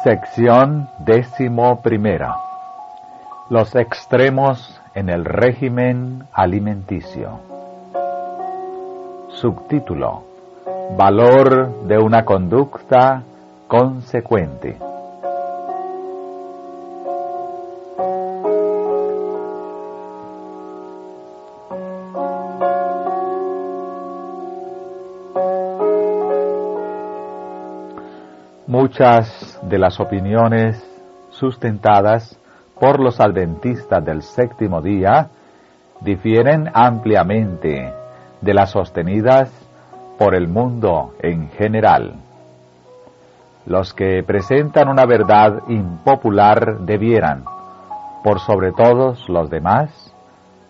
Sección 11. Los extremos en el régimen alimenticio. Subtítulo: Valor de una conducta consecuente. Muchas de las opiniones sustentadas por los adventistas del séptimo día difieren ampliamente de las sostenidas por el mundo en general. Los que presentan una verdad impopular debieran, por sobre todos los demás,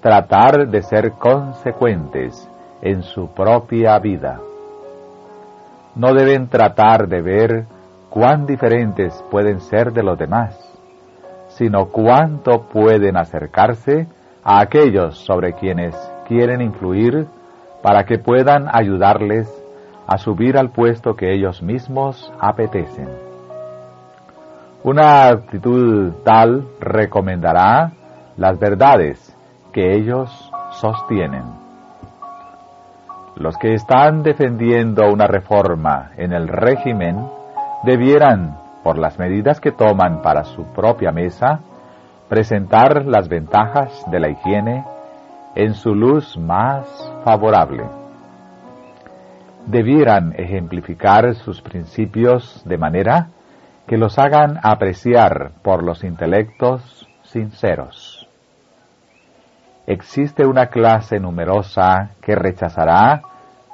tratar de ser consecuentes en su propia vida. No deben tratar de ver cuán diferentes pueden ser de los demás, sino cuánto pueden acercarse a aquellos sobre quienes quieren influir para que puedan ayudarles a subir al puesto que ellos mismos apetecen. Una actitud tal recomendará las verdades que ellos sostienen. Los que están defendiendo una reforma en el régimen debieran, por las medidas que toman para su propia mesa, presentar las ventajas de la higiene en su luz más favorable. Debieran ejemplificar sus principios de manera que los hagan apreciar por los intelectos sinceros. Existe una clase numerosa que rechazará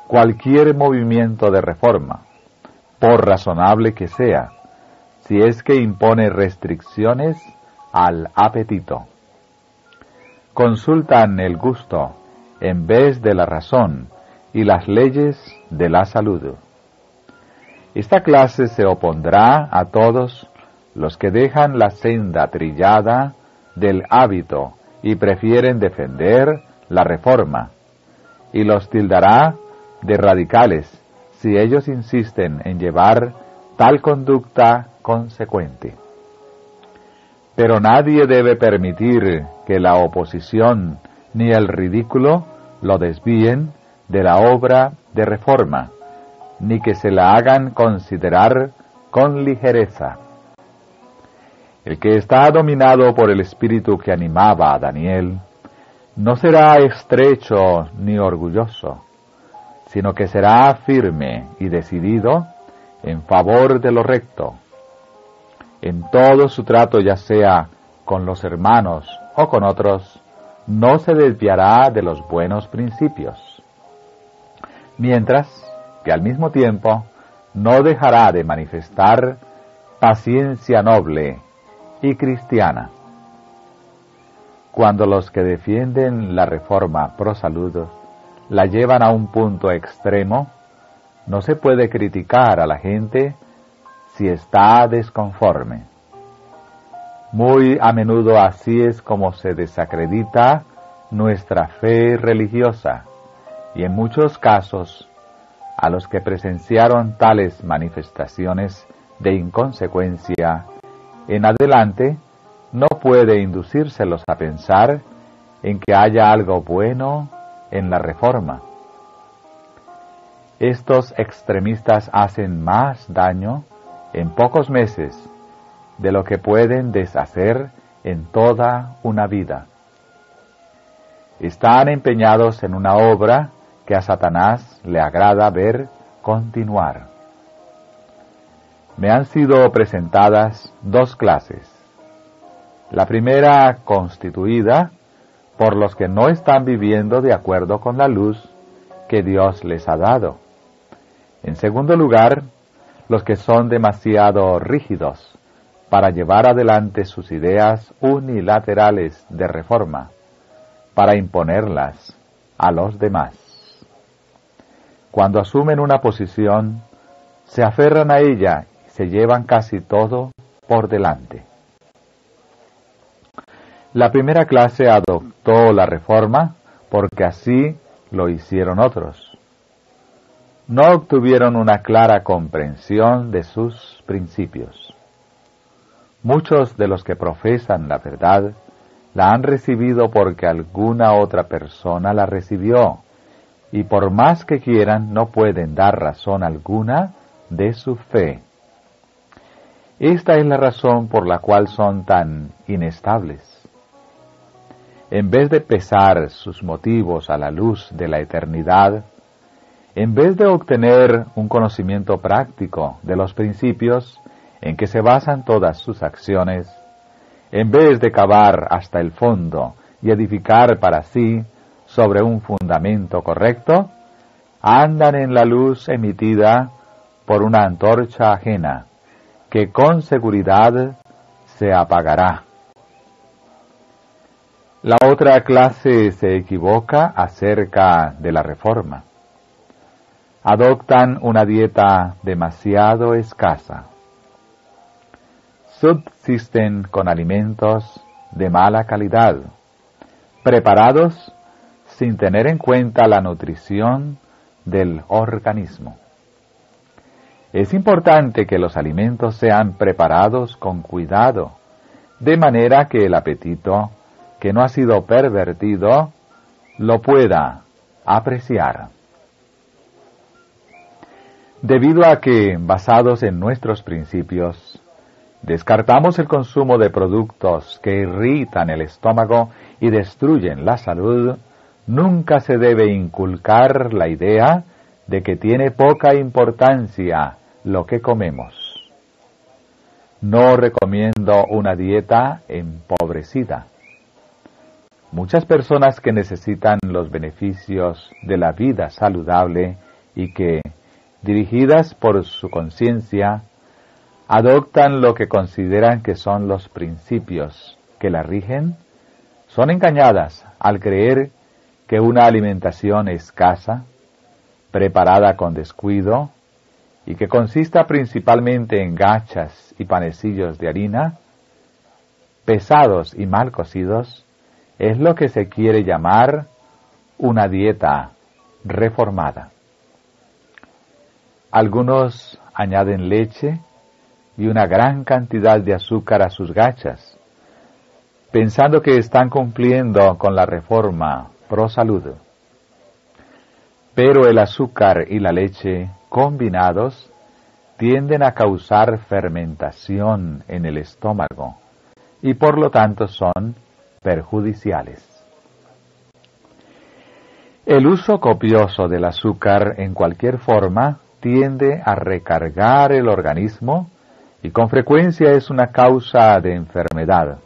cualquier movimiento de reforma, por razonable que sea, si es que impone restricciones al apetito. Consultan el gusto en vez de la razón y las leyes de la salud. Esta clase se opondrá a todos los que dejan la senda trillada del hábito y prefieren defender la reforma, y los tildará de radicales si ellos insisten en llevar tal conducta consecuente. Pero nadie debe permitir que la oposición ni el ridículo lo desvíen de la obra de reforma, ni que se la hagan considerar con ligereza. El que está dominado por el espíritu que animaba a Daniel, no será estrecho ni orgulloso, sino que será firme y decidido en favor de lo recto. En todo su trato, ya sea con los hermanos o con otros, no se desviará de los buenos principios, mientras que al mismo tiempo no dejará de manifestar paciencia noble y cristiana. Cuando los que defienden la reforma pro salud la llevan a un punto extremo, no se puede criticar a la gente si está desconforme. Muy a menudo así es como se desacredita nuestra fe religiosa, y en muchos casos, a los que presenciaron tales manifestaciones de inconsecuencia, en adelante no puede inducírselos a pensar en que haya algo bueno en la reforma. Estos extremistas hacen más daño en pocos meses de lo que pueden deshacer en toda una vida. Están empeñados en una obra que a Satanás le agrada ver continuar. Me han sido presentadas dos clases. La primera, constituida por los que no están viviendo de acuerdo con la luz que Dios les ha dado. En segundo lugar, los que son demasiado rígidos para llevar adelante sus ideas unilaterales de reforma, para imponerlas a los demás. Cuando asumen una posición, se aferran a ella y se llevan casi todo por delante. La primera clase adoptó la reforma porque así lo hicieron otros. No obtuvieron una clara comprensión de sus principios. Muchos de los que profesan la verdad la han recibido porque alguna otra persona la recibió, y por más que quieran no pueden dar razón alguna de su fe. Esta es la razón por la cual son tan inestables. En vez de pesar sus motivos a la luz de la eternidad, en vez de obtener un conocimiento práctico de los principios en que se basan todas sus acciones, en vez de cavar hasta el fondo y edificar para sí sobre un fundamento correcto, andan en la luz emitida por una antorcha ajena, que con seguridad se apagará. La otra clase se equivoca acerca de la reforma. Adoptan una dieta demasiado escasa. Subsisten con alimentos de mala calidad, preparados sin tener en cuenta la nutrición del organismo. Es importante que los alimentos sean preparados con cuidado, de manera que el apetito, que no ha sido pervertido, lo pueda apreciar. Debido a que, basados en nuestros principios, descartamos el consumo de productos que irritan el estómago y destruyen la salud, nunca se debe inculcar la idea de que tiene poca importancia lo que comemos. No recomiendo una dieta empobrecida. Muchas personas que necesitan los beneficios de la vida saludable y que, dirigidas por su conciencia, adoptan lo que consideran que son los principios que la rigen, son engañadas al creer que una alimentación escasa, preparada con descuido, y que consista principalmente en gachas y panecillos de harina, pesados y mal cocidos, es lo que se quiere llamar una dieta reformada. Algunos añaden leche y una gran cantidad de azúcar a sus gachas, pensando que están cumpliendo con la reforma pro salud. Pero el azúcar y la leche combinados tienden a causar fermentación en el estómago y por lo tanto son perjudiciales. El uso copioso del azúcar en cualquier forma tiende a recargar el organismo y con frecuencia es una causa de enfermedad.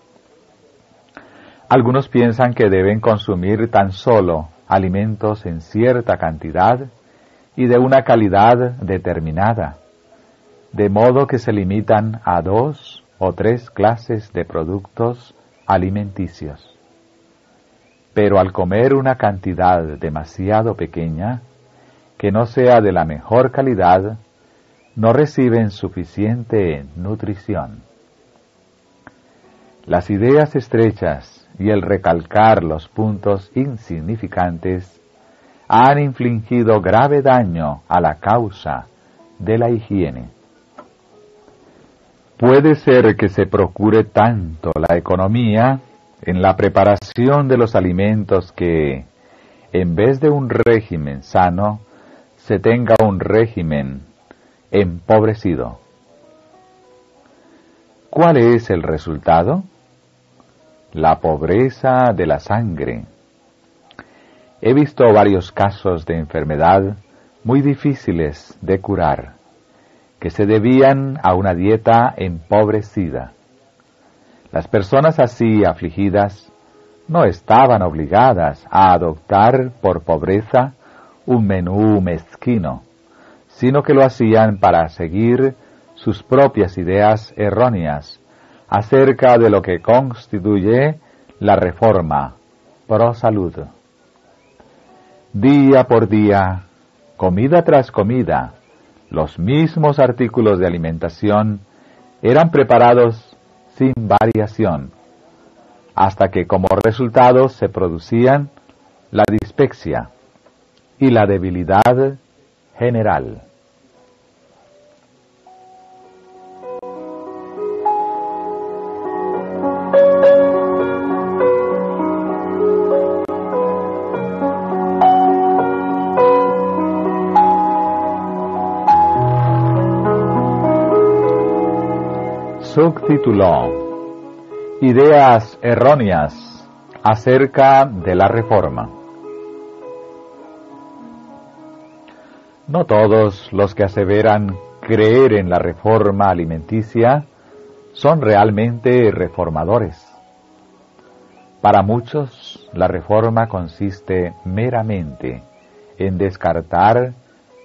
Algunos piensan que deben consumir tan solo alimentos en cierta cantidad y de una calidad determinada, de modo que se limitan a 2 o 3 clases de productos alimenticios. Pero al comer una cantidad demasiado pequeña, que no sea de la mejor calidad, no reciben suficiente nutrición. Las ideas estrechas y el recalcar los puntos insignificantes han infligido grave daño a la causa de la higiene. Puede ser que se procure tanto la economía en la preparación de los alimentos que, en vez de un régimen sano, se tenga un régimen empobrecido. ¿Cuál es el resultado? La pobreza de la sangre. He visto varios casos de enfermedad muy difíciles de curar, que se debían a una dieta empobrecida. Las personas así afligidas no estaban obligadas a adoptar por pobreza un menú mezquino, sino que lo hacían para seguir sus propias ideas erróneas acerca de lo que constituye la reforma pro salud. Día por día, comida tras comida, los mismos artículos de alimentación eran preparados sin variación, hasta que como resultado se producían la dispepsia y la debilidad general. subtituló Ideas erróneas acerca de la Reforma. No todos los que aseveran creer en la reforma alimenticia son realmente reformadores. Para muchos, la reforma consiste meramente en descartar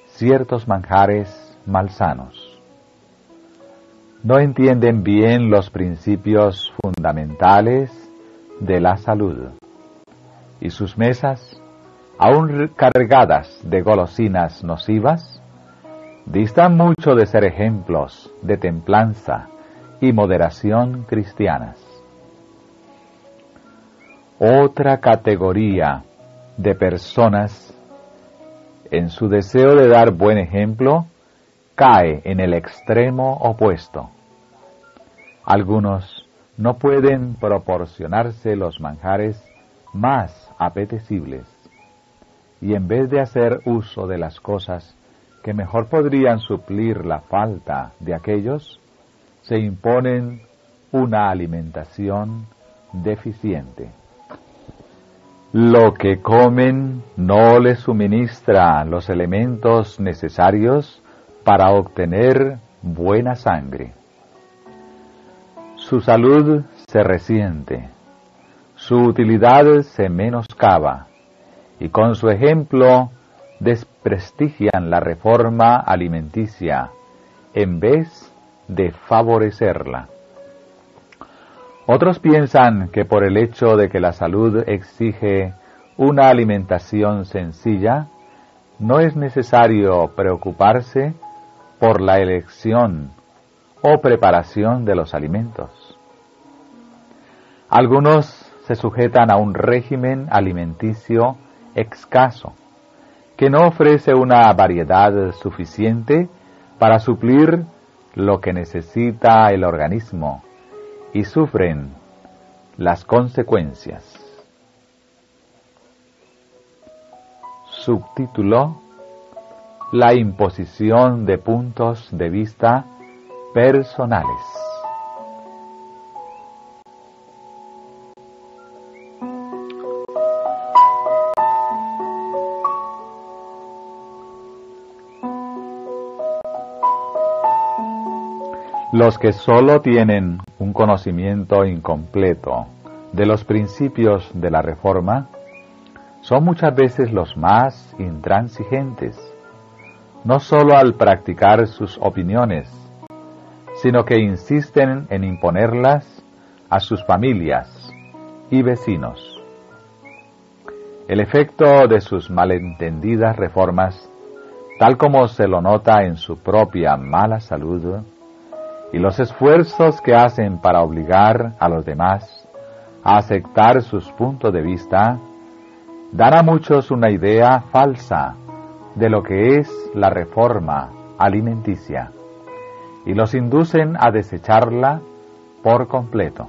ciertos manjares malsanos. No entienden bien los principios fundamentales de la salud, y sus mesas, aún cargadas de golosinas nocivas, distan mucho de ser ejemplos de templanza y moderación cristianas. Otra categoría de personas, en su deseo de dar buen ejemplo, cae en el extremo opuesto. Algunos no pueden proporcionarse los manjares más apetecibles, y en vez de hacer uso de las cosas que mejor podrían suplir la falta de aquellos, se imponen una alimentación deficiente. Lo que comen no les suministra los elementos necesarios para obtener buena sangre. Su salud se resiente, su utilidad se menoscaba, y con su ejemplo desprestigian la reforma alimenticia en vez de favorecerla. Otros piensan que por el hecho de que la salud exige una alimentación sencilla, no es necesario preocuparse por la elección o preparación de los alimentos. Algunos se sujetan a un régimen alimenticio escaso, que no ofrece una variedad suficiente para suplir lo que necesita el organismo, y sufren las consecuencias. Subtítulo: La imposición de puntos de vista personales. Los que solo tienen un conocimiento incompleto de los principios de la reforma son muchas veces los más intransigentes, no solo al practicar sus opiniones, sino que insisten en imponerlas a sus familias y vecinos. El efecto de sus malentendidas reformas, tal como se lo nota en su propia mala salud, y los esfuerzos que hacen para obligar a los demás a aceptar sus puntos de vista, dan a muchos una idea falsa de lo que es la reforma alimenticia, y los inducen a desecharla por completo.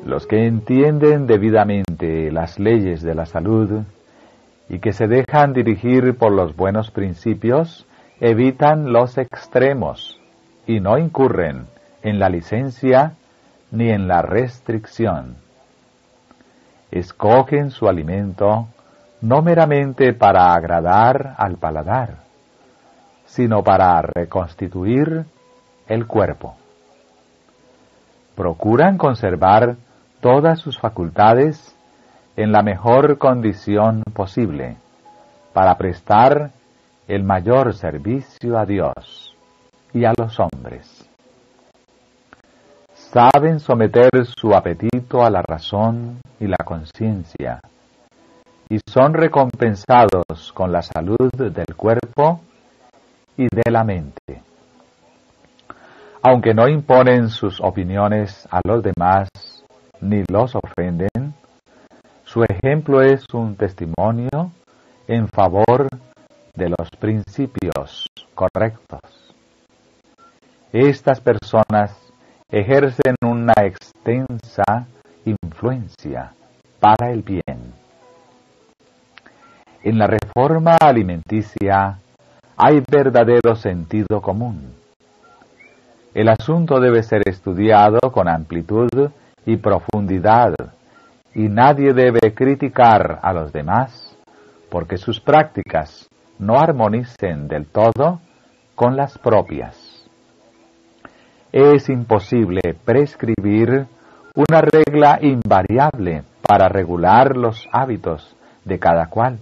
Los que entienden debidamente las leyes de la salud y que se dejan dirigir por los buenos principios, evitan los extremos y no incurren en la licencia ni en la restricción. Escogen su alimento no meramente para agradar al paladar, sino para reconstituir el cuerpo. Procuran conservar todas sus facultades en la mejor condición posible para prestar el mayor servicio a Dios y a los hombres. Saben someter su apetito a la razón y la conciencia, y son recompensados con la salud del cuerpo y de la mente. Aunque no imponen sus opiniones a los demás ni los ofenden, su ejemplo es un testimonio en favor de los principios correctos. Estas personas ejercen una extensa influencia para el bien. En la reforma alimenticia hay verdadero sentido común. El asunto debe ser estudiado con amplitud y profundidad, y nadie debe criticar a los demás porque sus prácticas no armonicen del todo con las propias. Es imposible prescribir una regla invariable para regular los hábitos de cada cual,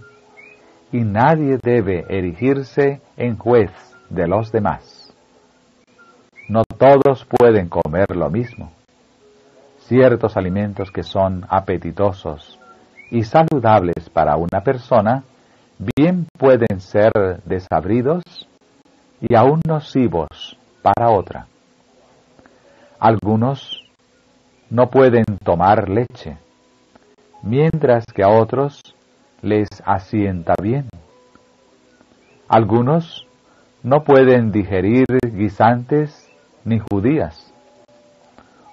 y nadie debe erigirse en juez de los demás. No todos pueden comer lo mismo. Ciertos alimentos que son apetitosos y saludables para una persona, bien pueden ser desabridos y aún nocivos para otra. Algunos no pueden tomar leche, mientras que a otros les asienta bien. Algunos no pueden digerir guisantes ni judías.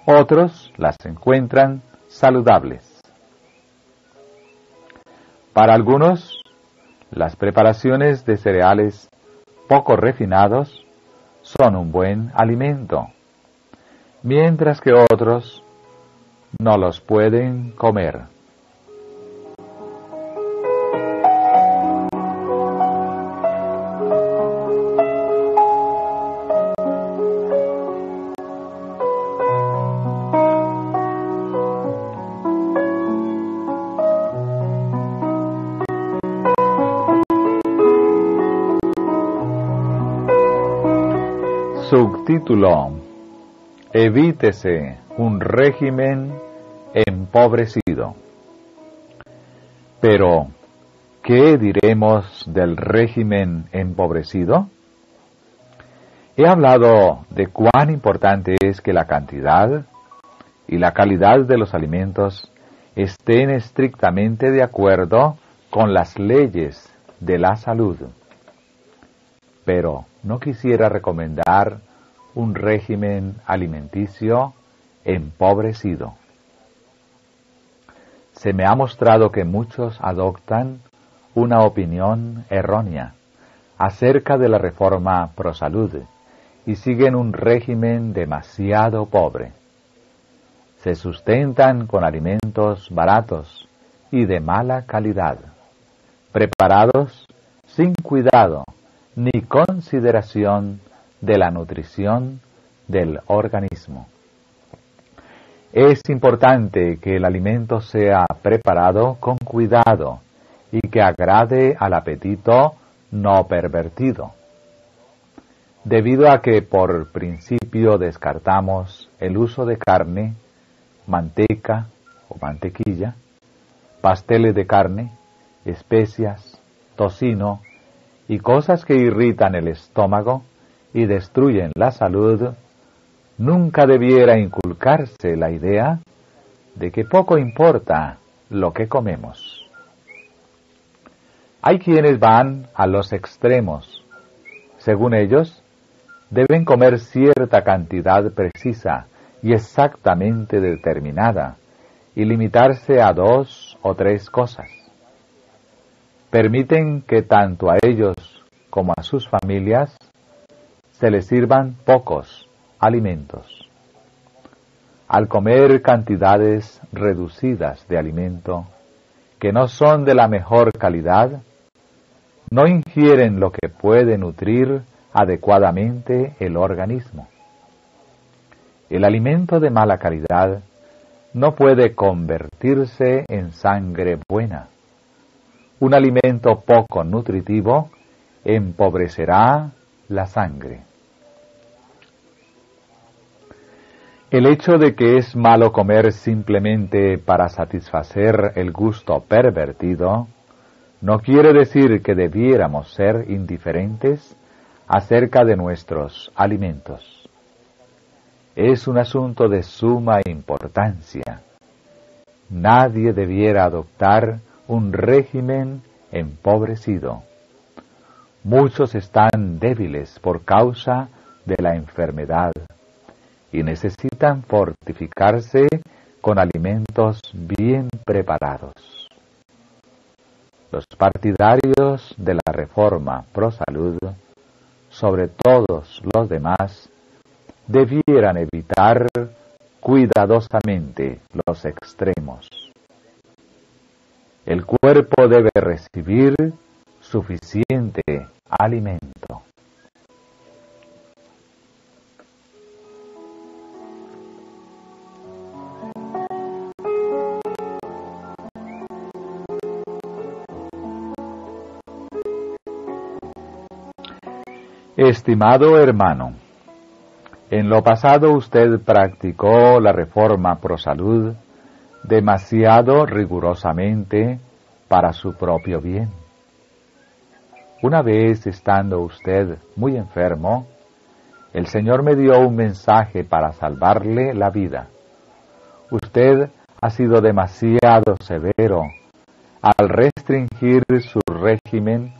Otros las encuentran saludables. Para algunos, las preparaciones de cereales poco refinados son un buen alimento, mientras que otros no los pueden comer. Subtítulo: Evítese un régimen empobrecido. Pero, ¿qué diremos del régimen empobrecido? He hablado de cuán importante es que la cantidad y la calidad de los alimentos estén estrictamente de acuerdo con las leyes de la salud. Pero no quisiera recomendar un régimen alimenticio empobrecido. Se me ha mostrado que muchos adoptan una opinión errónea acerca de la reforma pro salud y siguen un régimen demasiado pobre. Se sustentan con alimentos baratos y de mala calidad, preparados sin cuidado ni consideración de la nutrición del organismo. Es importante que el alimento sea preparado con cuidado y que agrade al apetito no pervertido. Debido a que por principio descartamos el uso de carne, manteca o mantequilla, pasteles de carne, especias, tocino y cosas que irritan el estómago y destruyen la salud, nunca debiera inculcarse la idea de que poco importa lo que comemos. Hay quienes van a los extremos. Según ellos, deben comer cierta cantidad precisa y exactamente determinada y limitarse a 2 o 3 cosas. Permiten que tanto a ellos como a sus familias se les sirvan pocos alimentos. Al comer cantidades reducidas de alimento que no son de la mejor calidad, no ingieren lo que puede nutrir adecuadamente el organismo. El alimento de mala calidad no puede convertirse en sangre buena. Un alimento poco nutritivo empobrecerá la sangre. El hecho de que es malo comer simplemente para satisfacer el gusto pervertido no quiere decir que debiéramos ser indiferentes acerca de nuestros alimentos. Es un asunto de suma importancia. Nadie debiera adoptar un régimen empobrecido. Muchos están débiles por causa de la enfermedad y necesitan fortificarse con alimentos bien preparados. Los partidarios de la reforma pro salud, sobre todos los demás, debieran evitar cuidadosamente los extremos. El cuerpo debe recibir suficiente alimento. Estimado hermano, en lo pasado usted practicó la reforma ProSalud demasiado rigurosamente para su propio bien. Una vez estando usted muy enfermo, el Señor me dio un mensaje para salvarle la vida. Usted ha sido demasiado severo al restringir su régimen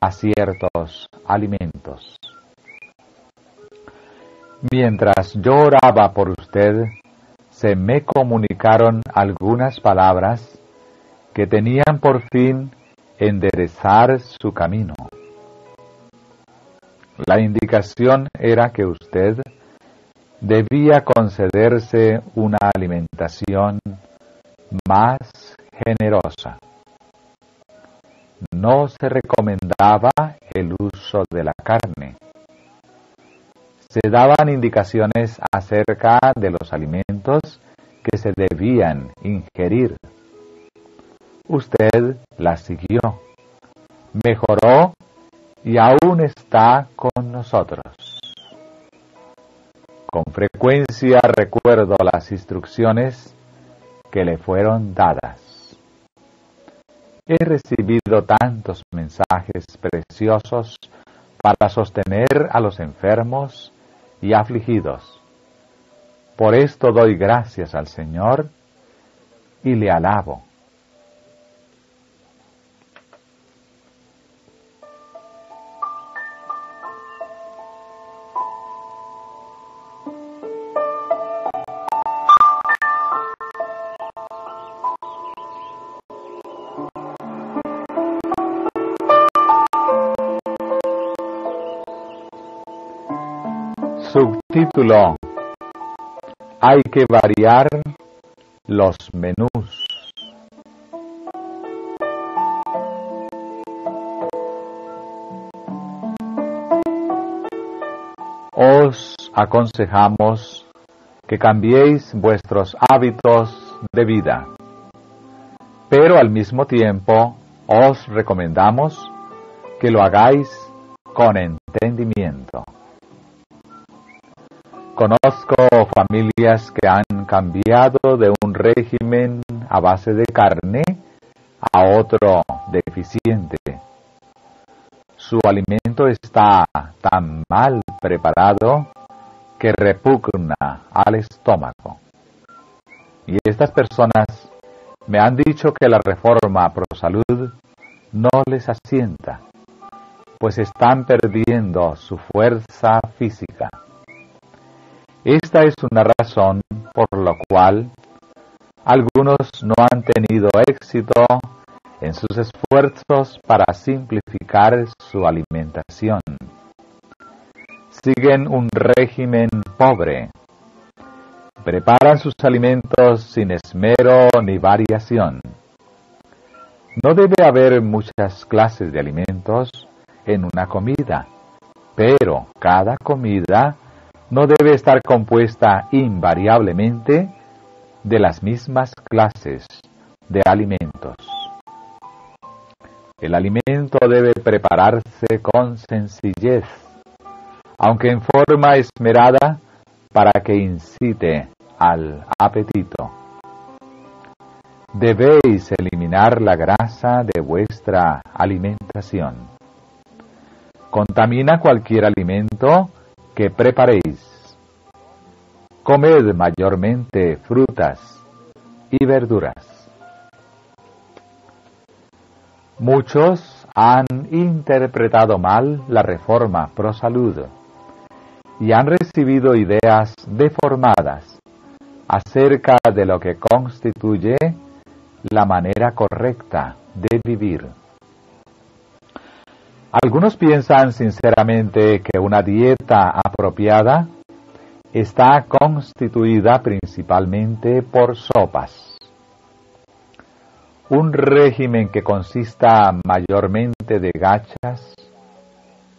a ciertos alimentos. Mientras yo oraba por usted, se me comunicaron algunas palabras que tenían por fin enderezar su camino. La indicación era que usted debía concederse una alimentación más generosa. No se recomendaba el uso de la carne. Se daban indicaciones acerca de los alimentos que se debían ingerir. Usted las siguió, mejoró y aún está con nosotros. Con frecuencia recuerdo las instrucciones que le fueron dadas. He recibido tantos mensajes preciosos para sostener a los enfermos y afligidos. Por esto doy gracias al Señor y le alabo. Subtítulo: hay que variar los menús. Os aconsejamos que cambiéis vuestros hábitos de vida, pero al mismo tiempo os recomendamos que lo hagáis con entendimiento. Conozco familias que han cambiado de un régimen a base de carne a otro deficiente. Su alimento está tan mal preparado que repugna al estómago. Y estas personas me han dicho que la reforma ProSalud no les asienta, pues están perdiendo su fuerza física. Esta es una razón por la cual algunos no han tenido éxito en sus esfuerzos para simplificar su alimentación. Siguen un régimen pobre. Preparan sus alimentos sin esmero ni variación. No debe haber muchas clases de alimentos en una comida, pero cada comida no debe estar compuesta invariablemente de las mismas clases de alimentos. El alimento debe prepararse con sencillez, aunque en forma esmerada, para que incite al apetito. Debéis eliminar la grasa de vuestra alimentación. Contamina cualquier alimento que preparéis. Comed mayormente frutas y verduras. Muchos han interpretado mal la reforma ProSalud y han recibido ideas deformadas acerca de lo que constituye la manera correcta de vivir. Algunos piensan sinceramente que una dieta apropiada está constituida principalmente por sopas. Un régimen que consista mayormente de gachas,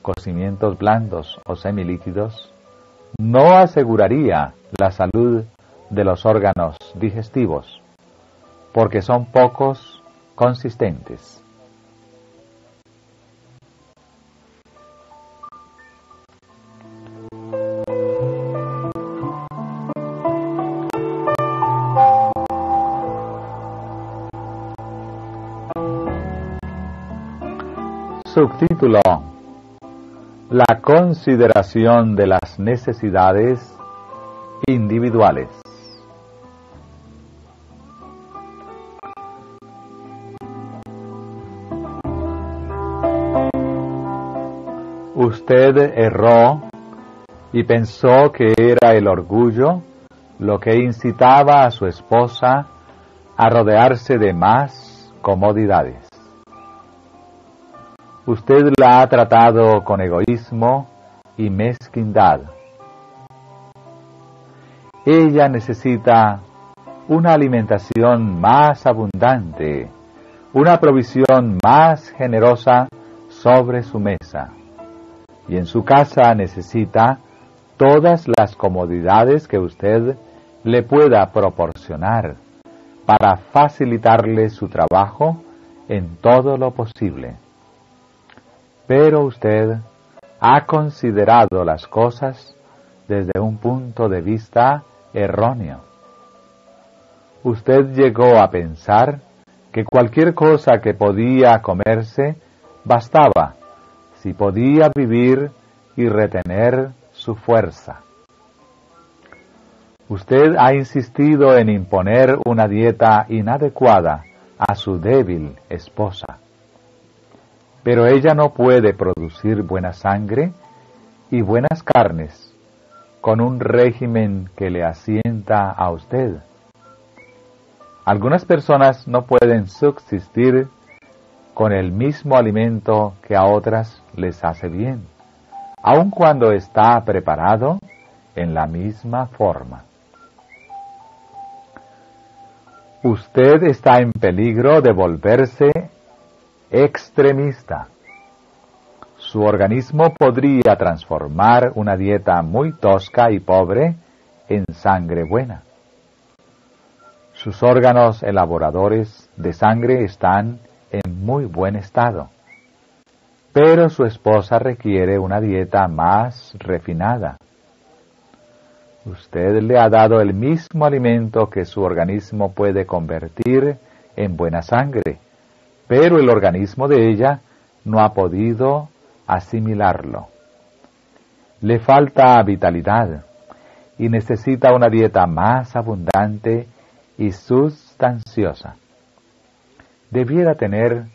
cocimientos blandos o semilíquidos, no aseguraría la salud de los órganos digestivos, porque son pocos consistentes. Subtítulo: La consideración de las necesidades individuales. Usted erró y pensó que era el orgullo lo que incitaba a su esposa a rodearse de más comodidades. Usted la ha tratado con egoísmo y mezquindad. Ella necesita una alimentación más abundante, una provisión más generosa sobre su mesa. Y en su casa necesita todas las comodidades que usted le pueda proporcionar para facilitarle su trabajo en todo lo posible. Pero usted ha considerado las cosas desde un punto de vista erróneo. Usted llegó a pensar que cualquier cosa que podía comerse bastaba si podía vivir y retener su fuerza. Usted ha insistido en imponer una dieta inadecuada a su débil esposa. Pero ella no puede producir buena sangre y buenas carnes con un régimen que le asienta a usted. Algunas personas no pueden subsistir con el mismo alimento que a otras les hace bien, aun cuando está preparado en la misma forma. Usted está en peligro de volverse extremista. Su organismo podría transformar una dieta muy tosca y pobre en sangre buena. Sus órganos elaboradores de sangre están en muy buen estado, pero su esposa requiere una dieta más refinada. Usted le ha dado el mismo alimento que su organismo puede convertir en buena sangre, pero el organismo de ella no ha podido asimilarlo. Le falta vitalidad y necesita una dieta más abundante y sustanciosa. Debiera tener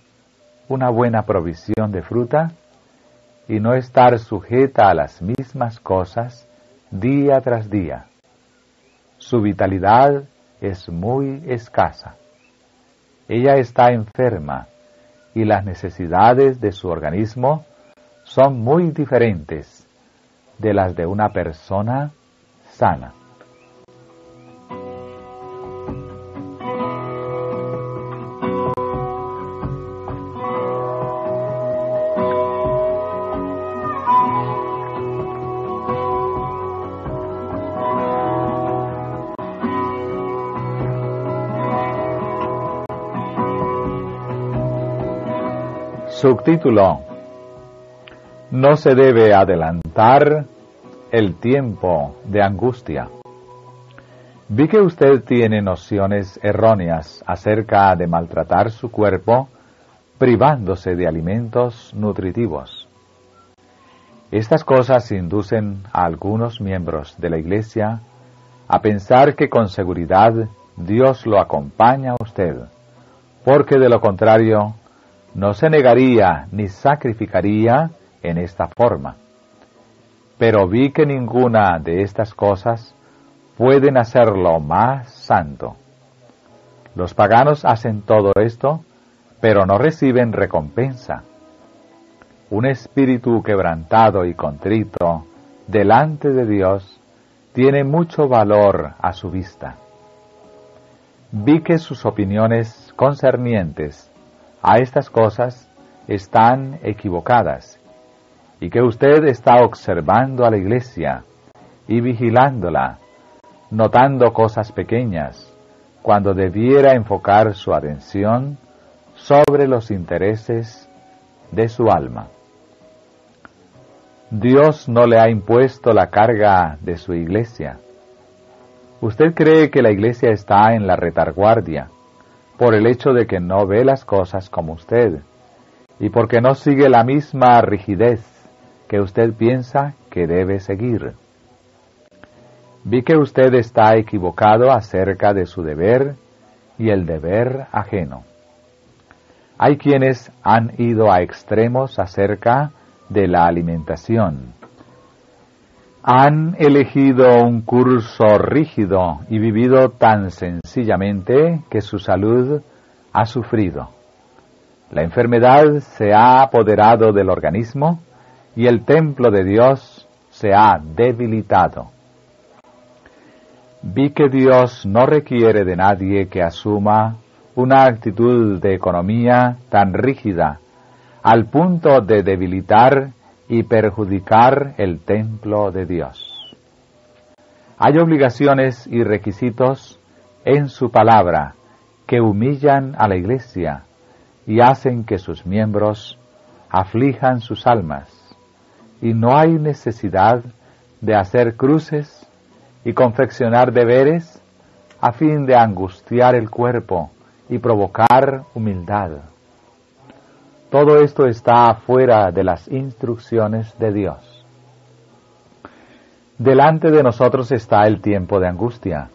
una buena provisión de fruta y no estar sujeta a las mismas cosas día tras día. Su vitalidad es muy escasa. Ella está enferma y las necesidades de su organismo son muy diferentes de las de una persona sana. Subtítulo: No se debe adelantar el tiempo de angustia. Vi que usted tiene nociones erróneas acerca de maltratar su cuerpo privándose de alimentos nutritivos. Estas cosas inducen a algunos miembros de la Iglesia a pensar que con seguridad Dios lo acompaña a usted, porque de lo contrario no se negaría ni sacrificaría en esta forma. Pero vi que ninguna de estas cosas pueden hacerlo más santo. Los paganos hacen todo esto, pero no reciben recompensa. Un espíritu quebrantado y contrito delante de Dios tiene mucho valor a su vista. Vi que sus opiniones concernientes a estas cosas están equivocadas y que usted está observando a la Iglesia y vigilándola, notando cosas pequeñas, cuando debiera enfocar su atención sobre los intereses de su alma. Dios no le ha impuesto la carga de su Iglesia. Usted cree que la Iglesia está en la retaguardia por el hecho de que no ve las cosas como usted y porque no sigue la misma rigidez que usted piensa que debe seguir. Vi que usted está equivocado acerca de su deber y el deber ajeno. Hay quienes han ido a extremos acerca de la alimentación. Han elegido un curso rígido y vivido tan sencillamente que su salud ha sufrido. La enfermedad se ha apoderado del organismo y el templo de Dios se ha debilitado. Vi que Dios no requiere de nadie que asuma una actitud de economía tan rígida al punto de debilitar y perjudicar el templo de Dios. Hay obligaciones y requisitos en su palabra que humillan a la Iglesia y hacen que sus miembros aflijan sus almas, y no hay necesidad de hacer cruces y confeccionar deberes a fin de angustiar el cuerpo y provocar humildad. Todo esto está fuera de las instrucciones de Dios. Delante de nosotros está el tiempo de angustia,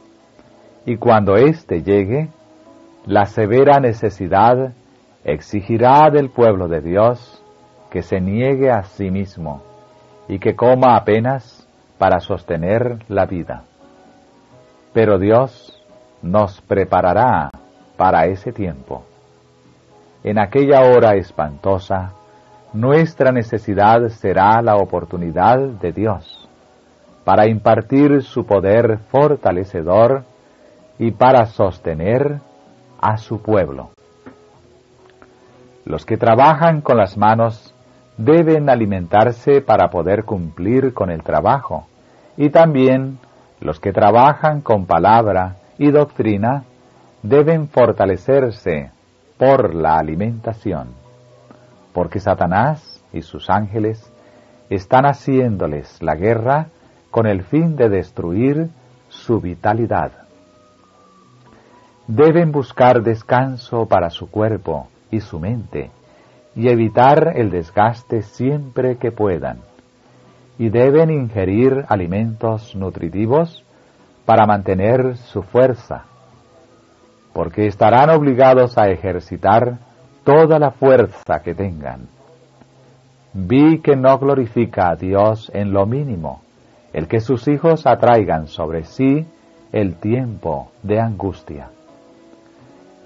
y cuando éste llegue, la severa necesidad exigirá del pueblo de Dios que se niegue a sí mismo y que coma apenas para sostener la vida. Pero Dios nos preparará para ese tiempo. En aquella hora espantosa, nuestra necesidad será la oportunidad de Dios para impartir su poder fortalecedor y para sostener a su pueblo. Los que trabajan con las manos deben alimentarse para poder cumplir con el trabajo, y también los que trabajan con palabra y doctrina deben fortalecerse por la alimentación, porque Satanás y sus ángeles están haciéndoles la guerra con el fin de destruir su vitalidad. Deben buscar descanso para su cuerpo y su mente, y evitar el desgaste siempre que puedan, y deben ingerir alimentos nutritivos para mantener su fuerza, porque estarán obligados a ejercitar toda la fuerza que tengan. Vi que no glorifica a Dios en lo mínimo el que sus hijos atraigan sobre sí el tiempo de angustia.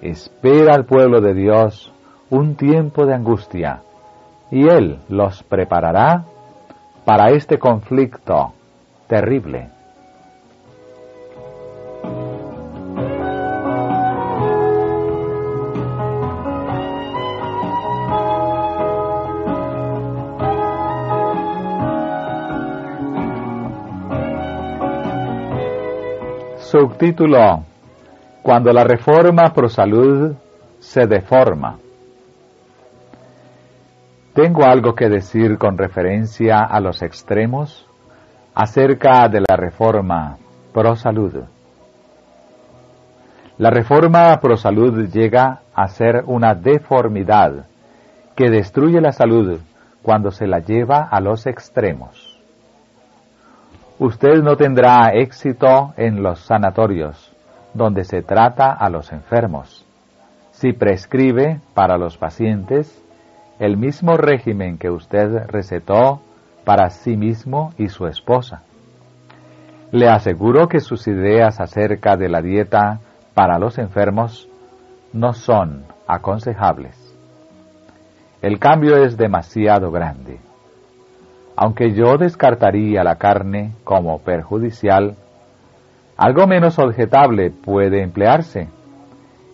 Espera al pueblo de Dios un tiempo de angustia, y Él los preparará para este conflicto terrible. Subtítulo: Cuando la reforma pro salud se deforma. Tengo algo que decir con referencia a los extremos acerca de la reforma pro salud. La reforma pro salud llega a ser una deformidad que destruye la salud cuando se la lleva a los extremos. Usted no tendrá éxito en los sanatorios, donde se trata a los enfermos, si prescribe para los pacientes el mismo régimen que usted recetó para sí mismo y su esposa. Le aseguro que sus ideas acerca de la dieta para los enfermos no son aconsejables. El cambio es demasiado grande. aunque yo descartaría la carne como perjudicial, algo menos objetable puede emplearse,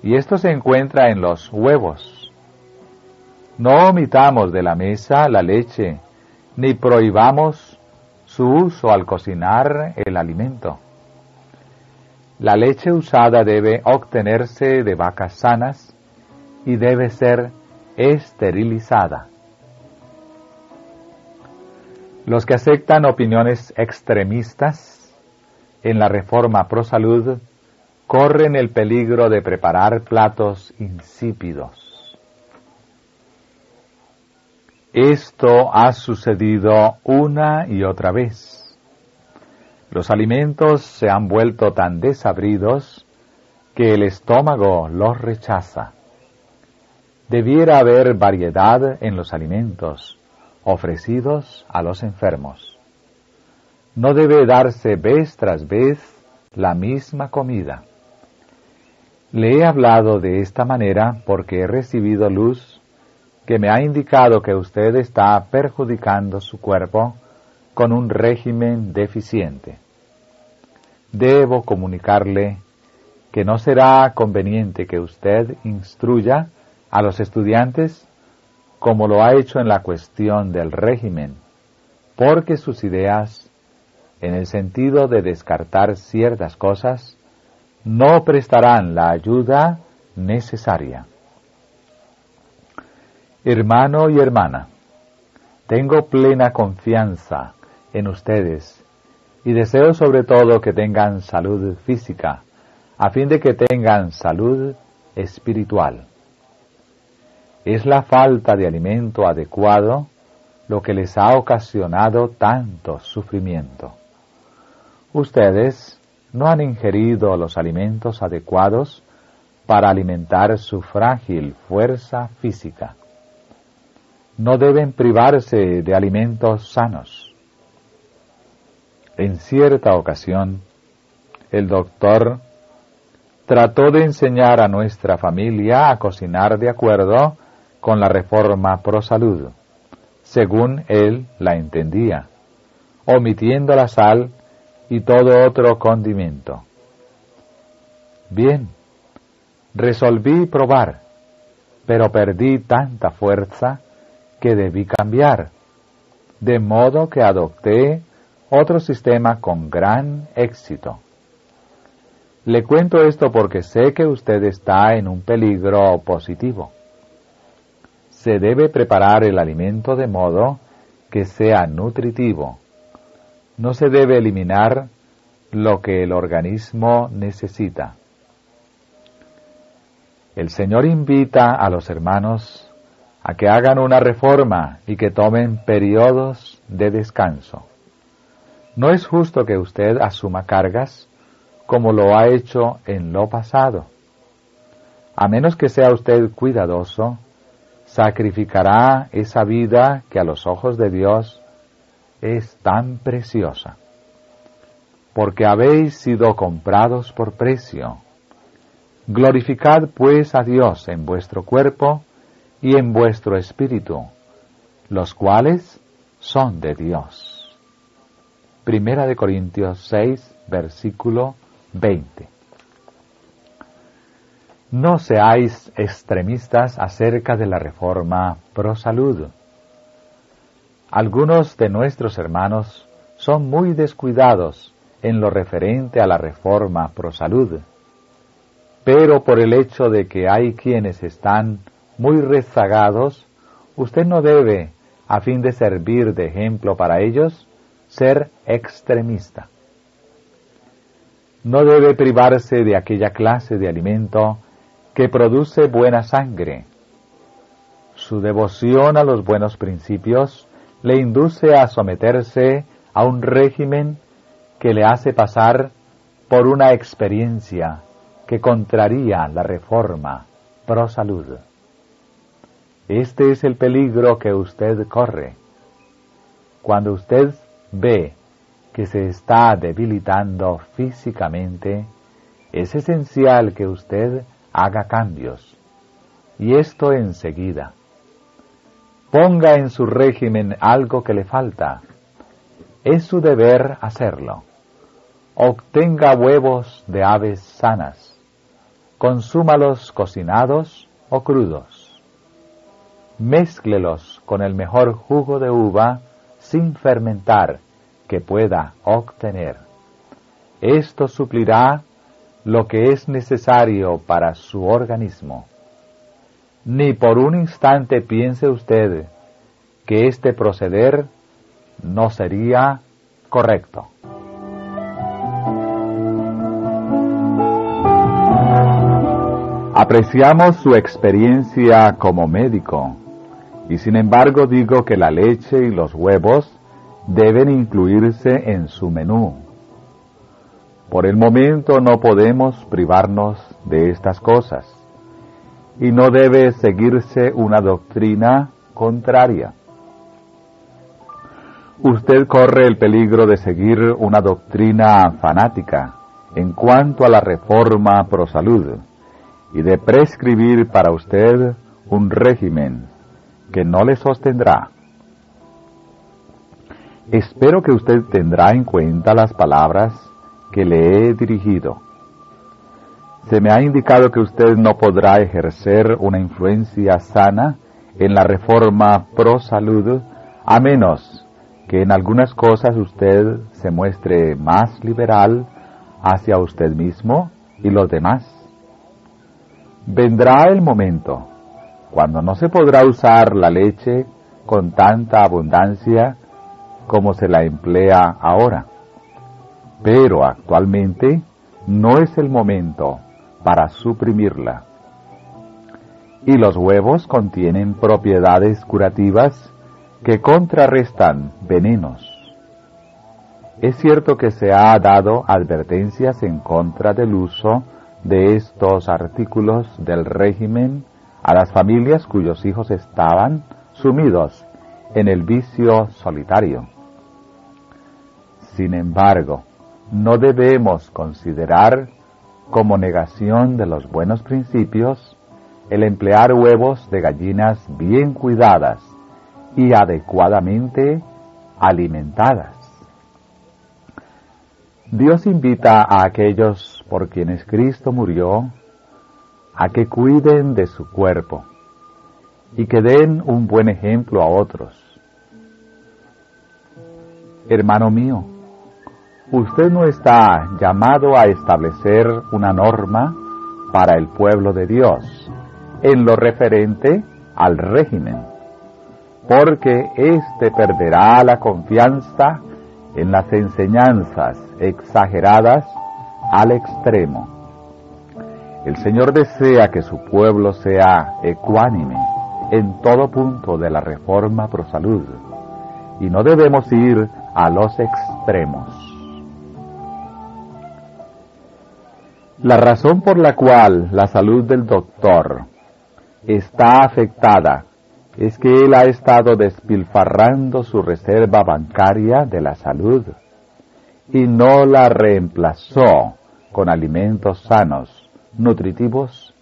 y esto se encuentra en los huevos. No omitamos de la mesa la leche, ni prohibamos su uso al cocinar el alimento. La leche usada debe obtenerse de vacas sanas y debe ser esterilizada. Los que aceptan opiniones extremistas en la reforma pro salud corren el peligro de preparar platos insípidos. Esto ha sucedido una y otra vez. Los alimentos se han vuelto tan desabridos que el estómago los rechaza. Debiera haber variedad en los alimentos ofrecidos a los enfermos. No debe darse vez tras vez la misma comida. Le he hablado de esta manera porque he recibido luz que me ha indicado que usted está perjudicando su cuerpo con un régimen deficiente. Debo comunicarle que no será conveniente que usted instruya a los estudiantes como lo ha hecho en la cuestión del régimen, porque sus ideas, en el sentido de descartar ciertas cosas, no prestarán la ayuda necesaria. Hermano y hermana, tengo plena confianza en ustedes y deseo sobre todo que tengan salud física, a fin de que tengan salud espiritual. Es la falta de alimento adecuado lo que les ha ocasionado tanto sufrimiento. Ustedes no han ingerido los alimentos adecuados para alimentar su frágil fuerza física. No deben privarse de alimentos sanos. En cierta ocasión, el doctor trató de enseñar a nuestra familia a cocinar de acuerdo con la reforma pro salud, según él la entendía, omitiendo la sal y todo otro condimento. Bien, resolví probar, pero perdí tanta fuerza que debí cambiar, de modo que adopté otro sistema con gran éxito. Le cuento esto porque sé que usted está en un peligro positivo. Se debe preparar el alimento de modo que sea nutritivo. No se debe eliminar lo que el organismo necesita. El Señor invita a los hermanos a que hagan una reforma y que tomen periodos de descanso. No es justo que usted asuma cargas como lo ha hecho en lo pasado. A menos que sea usted cuidadoso, sacrificará esa vida que a los ojos de Dios es tan preciosa. Porque habéis sido comprados por precio. Glorificad pues a Dios en vuestro cuerpo y en vuestro espíritu, los cuales son de Dios. Primera de Corintios 6, versículo 20. No seáis extremistas acerca de la reforma pro salud. Algunos de nuestros hermanos son muy descuidados en lo referente a la reforma pro salud, pero por el hecho de que hay quienes están muy rezagados, usted no debe, a fin de servir de ejemplo para ellos, ser extremista. No debe privarse de aquella clase de alimento que produce buena sangre. Su devoción a los buenos principios le induce a someterse a un régimen que le hace pasar por una experiencia que contraría la reforma pro salud. Este es el peligro que usted corre. Cuando usted ve que se está debilitando físicamente, es esencial que usted haga cambios, y esto enseguida. Ponga en su régimen algo que le falta, Es su deber hacerlo. Obtenga huevos de aves sanas. Consúmalos cocinados o crudos. Mézclelos con el mejor jugo de uva sin fermentar que pueda obtener. Esto suplirá lo que es necesario para su organismo. Ni por un instante piense usted que este proceder no sería correcto. Apreciamos su experiencia como médico, y sin embargo digo que la leche y los huevos deben incluirse en su menú. Por el momento no podemos privarnos de estas cosas, y no debe seguirse una doctrina contraria. Usted corre el peligro de seguir una doctrina fanática en cuanto a la reforma pro salud, y de prescribir para usted un régimen que no le sostendrá. Espero que usted tendrá en cuenta las palabras que le he dirigido. Se me ha indicado que usted no podrá ejercer una influencia sana en la reforma pro salud a menos que en algunas cosas usted se muestre más liberal hacia usted mismo y los demás. Vendrá el momento cuando no se podrá usar la leche con tanta abundancia como se la emplea ahora. Pero actualmente no es el momento para suprimirla. Y los huevos contienen propiedades curativas que contrarrestan venenos. Es cierto que se ha dado advertencias en contra del uso de estos artículos del régimen a las familias cuyos hijos estaban sumidos en el vicio solitario. Sin embargo, no debemos considerar como negación de los buenos principios el emplear huevos de gallinas bien cuidadas y adecuadamente alimentadas. Dios invita a aquellos por quienes Cristo murió a que cuiden de su cuerpo y que den un buen ejemplo a otros. Hermano mío, usted no está llamado a establecer una norma para el pueblo de Dios en lo referente al régimen, porque éste perderá la confianza en las enseñanzas exageradas al extremo. El Señor desea que su pueblo sea ecuánime en todo punto de la reforma pro salud, y no debemos ir a los extremos. La razón por la cual la salud del doctor está afectada es que él ha estado despilfarrando su reserva bancaria de la salud y no la reemplazó con alimentos sanos, nutritivos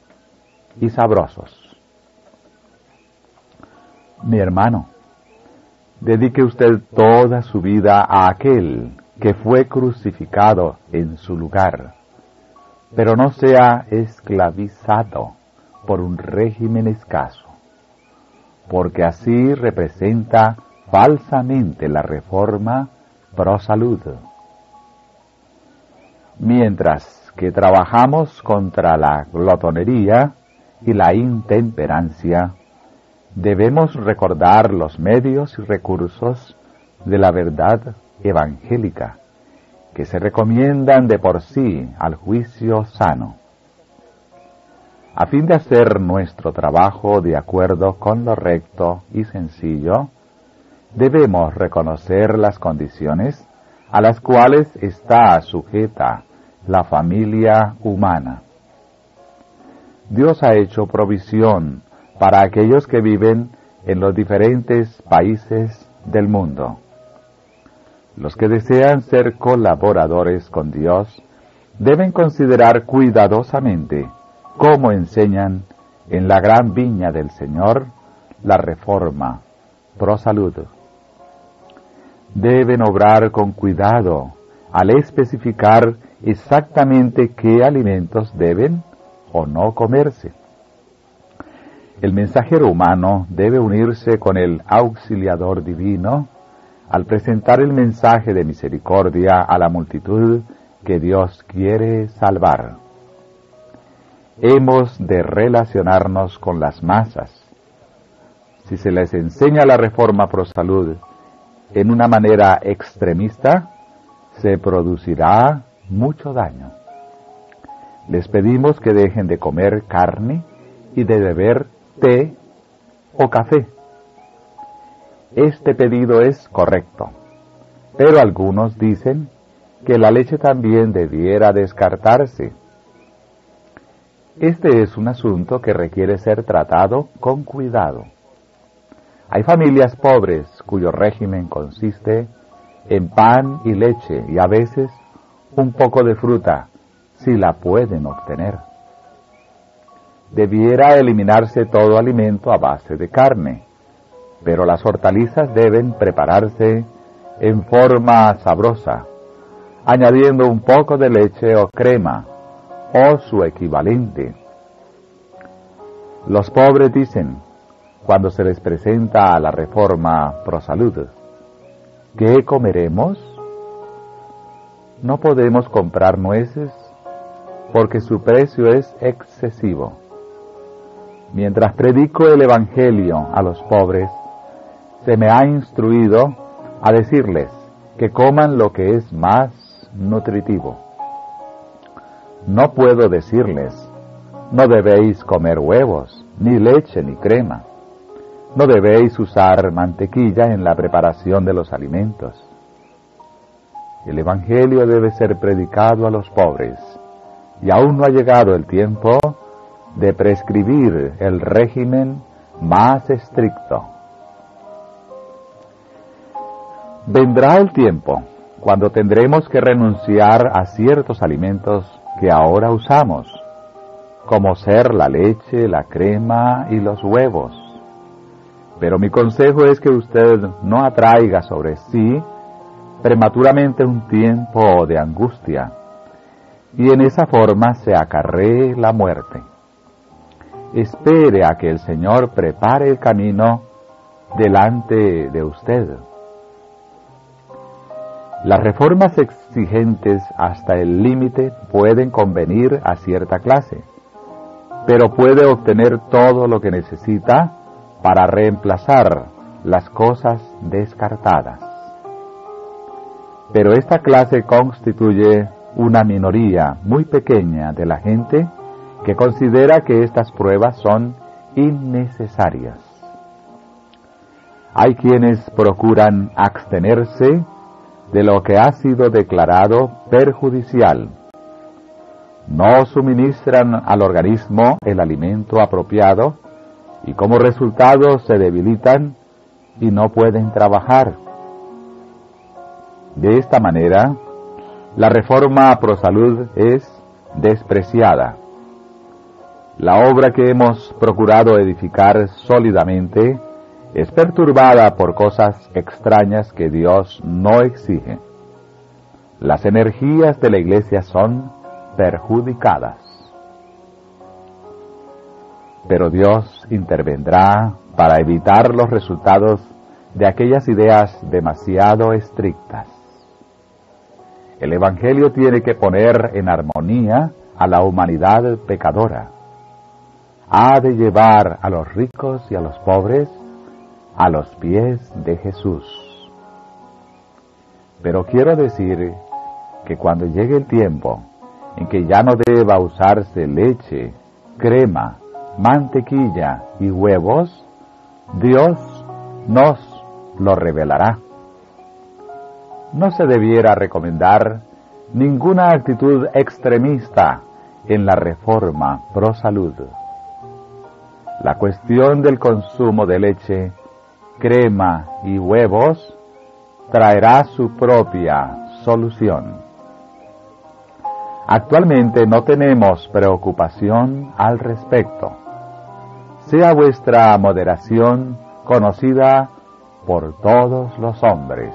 y sabrosos. Mi hermano, dedique usted toda su vida a aquel que fue crucificado en su lugar, pero no sea esclavizado por un régimen escaso, porque así representa falsamente la reforma pro salud. Mientras que trabajamos contra la glotonería y la intemperancia, debemos recordar los medios y recursos de la verdad evangélica, que se recomiendan de por sí al juicio sano. A fin de hacer nuestro trabajo de acuerdo con lo recto y sencillo, debemos reconocer las condiciones a las cuales está sujeta la familia humana. Dios ha hecho provisión para aquellos que viven en los diferentes países del mundo. Los que desean ser colaboradores con Dios deben considerar cuidadosamente cómo enseñan en la gran viña del Señor la reforma pro salud. deben obrar con cuidado al especificar exactamente qué alimentos deben o no comerse. El mensajero humano debe unirse con el auxiliador divino al presentar el mensaje de misericordia a la multitud que Dios quiere salvar. Hemos de relacionarnos con las masas. Si se les enseña la reforma pro salud en una manera extremista, se producirá mucho daño. Les pedimos que dejen de comer carne y de beber té o café. Este pedido es correcto, pero algunos dicen que la leche también debiera descartarse. Este es un asunto que requiere ser tratado con cuidado. Hay familias pobres cuyo régimen consiste en pan y leche y a veces un poco de fruta, si la pueden obtener. Debiera eliminarse todo alimento a base de carne, pero las hortalizas deben prepararse en forma sabrosa, añadiendo un poco de leche o crema, o su equivalente. Los pobres dicen, cuando se les presenta la reforma pro salud, ¿qué comeremos? No podemos comprar nueces porque su precio es excesivo. Mientras predico el Evangelio a los pobres, se me ha instruido a decirles que coman lo que es más nutritivo. No puedo decirles, no debéis comer huevos, ni leche, ni crema. No debéis usar mantequilla en la preparación de los alimentos. El Evangelio debe ser predicado a los pobres, y aún no ha llegado el tiempo de prescribir el régimen más estricto. Vendrá el tiempo cuando tendremos que renunciar a ciertos alimentos que ahora usamos, como ser la leche, la crema y los huevos. Pero mi consejo es que usted no atraiga sobre sí prematuramente un tiempo de angustia, y en esa forma se acarree la muerte. Espere a que el Señor prepare el camino delante de usted. Las reformas exigentes hasta el límite pueden convenir a cierta clase, pero puede obtener todo lo que necesita para reemplazar las cosas descartadas. Pero esta clase constituye una minoría muy pequeña de la gente que considera que estas pruebas son innecesarias. Hay quienes procuran abstenerse de lo que ha sido declarado perjudicial. No suministran al organismo el alimento apropiado y como resultado se debilitan y no pueden trabajar. De esta manera, la reforma pro salud es despreciada. La obra que hemos procurado edificar sólidamente es perturbada por cosas extrañas que Dios no exige. Las energías de la Iglesia son perjudicadas. Pero Dios intervendrá para evitar los resultados de aquellas ideas demasiado estrictas. El Evangelio tiene que poner en armonía a la humanidad pecadora. Ha de llevar a los ricos y a los pobres a los pies de Jesús. Pero quiero decir que cuando llegue el tiempo en que ya no deba usarse leche, crema, mantequilla y huevos, Dios nos lo revelará. No se debiera recomendar ninguna actitud extremista en la reforma pro salud. La cuestión del consumo de leche, crema y huevos traerá su propia solución. Actualmente no tenemos preocupación al respecto. Sea vuestra moderación conocida por todos los hombres.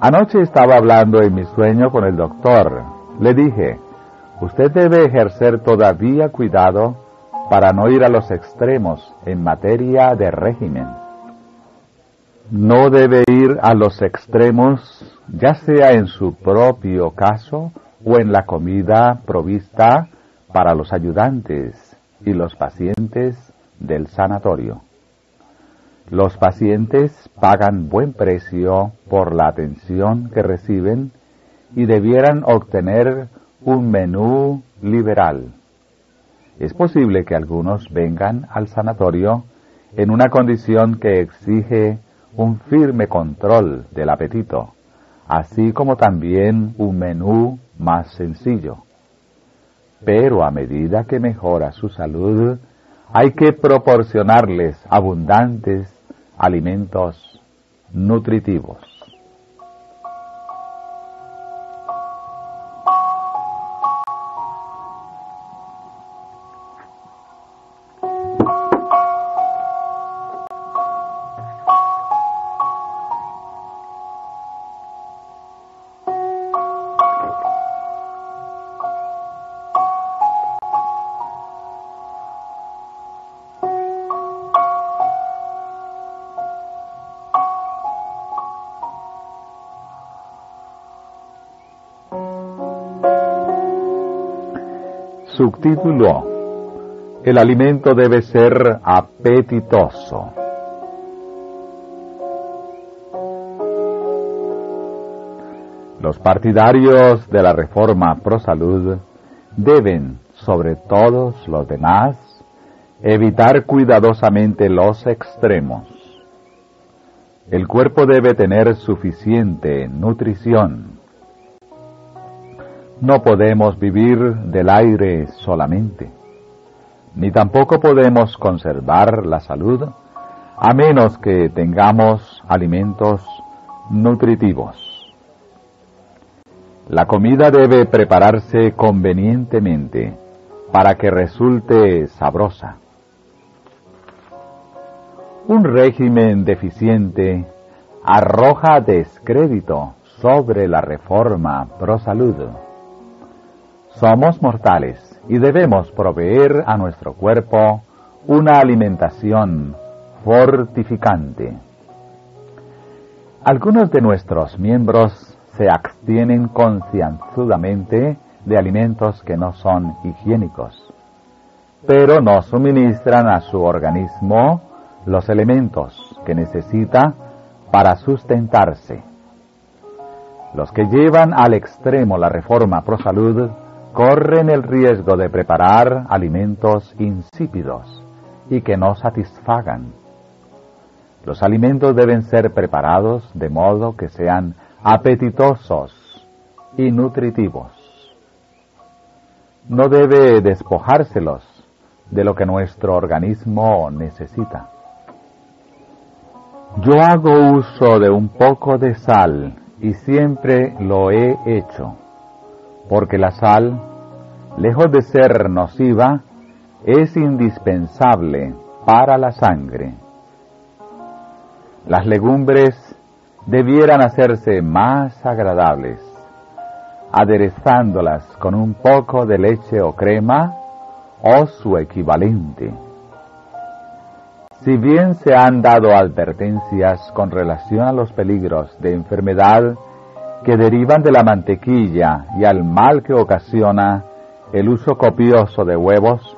Anoche estaba hablando en mi sueño con el doctor. Le dije, usted debe ejercer todavía cuidado para no ir a los extremos en materia de régimen. No debe ir a los extremos, ya sea en su propio caso o en la comida provista para los ayudantes y los pacientes del sanatorio. Los pacientes pagan buen precio por la atención que reciben y debieran obtener un menú liberal. Es posible que algunos vengan al sanatorio en una condición que exige un firme control del apetito, así como también un menú más sencillo. Pero a medida que mejora su salud, hay que proporcionarles abundantes alimentos nutritivos. Subtítulo: el alimento debe ser apetitoso. Los partidarios de la reforma pro salud deben, sobre todos los demás, evitar cuidadosamente los extremos. El cuerpo debe tener suficiente nutrición. No podemos vivir del aire solamente, ni tampoco podemos conservar la salud a menos que tengamos alimentos nutritivos. La comida debe prepararse convenientemente para que resulte sabrosa. Un régimen deficiente arroja descrédito sobre la reforma pro salud. Somos mortales y debemos proveer a nuestro cuerpo una alimentación fortificante. Algunos de nuestros miembros se abstienen concienzudamente de alimentos que no son higiénicos, pero no suministran a su organismo los elementos que necesita para sustentarse. Los que llevan al extremo la reforma pro salud corren el riesgo de preparar alimentos insípidos y que no satisfagan. Los alimentos deben ser preparados de modo que sean apetitosos y nutritivos. No debe despojárselos de lo que nuestro organismo necesita. Yo hago uso de un poco de sal y siempre lo he hecho, porque la sal, lejos de ser nociva, es indispensable para la sangre. Las legumbres debieran hacerse más agradables, aderezándolas con un poco de leche o crema o su equivalente. Si bien se han dado advertencias con relación a los peligros de enfermedad que derivan de la mantequilla y al mal que ocasiona el uso copioso de huevos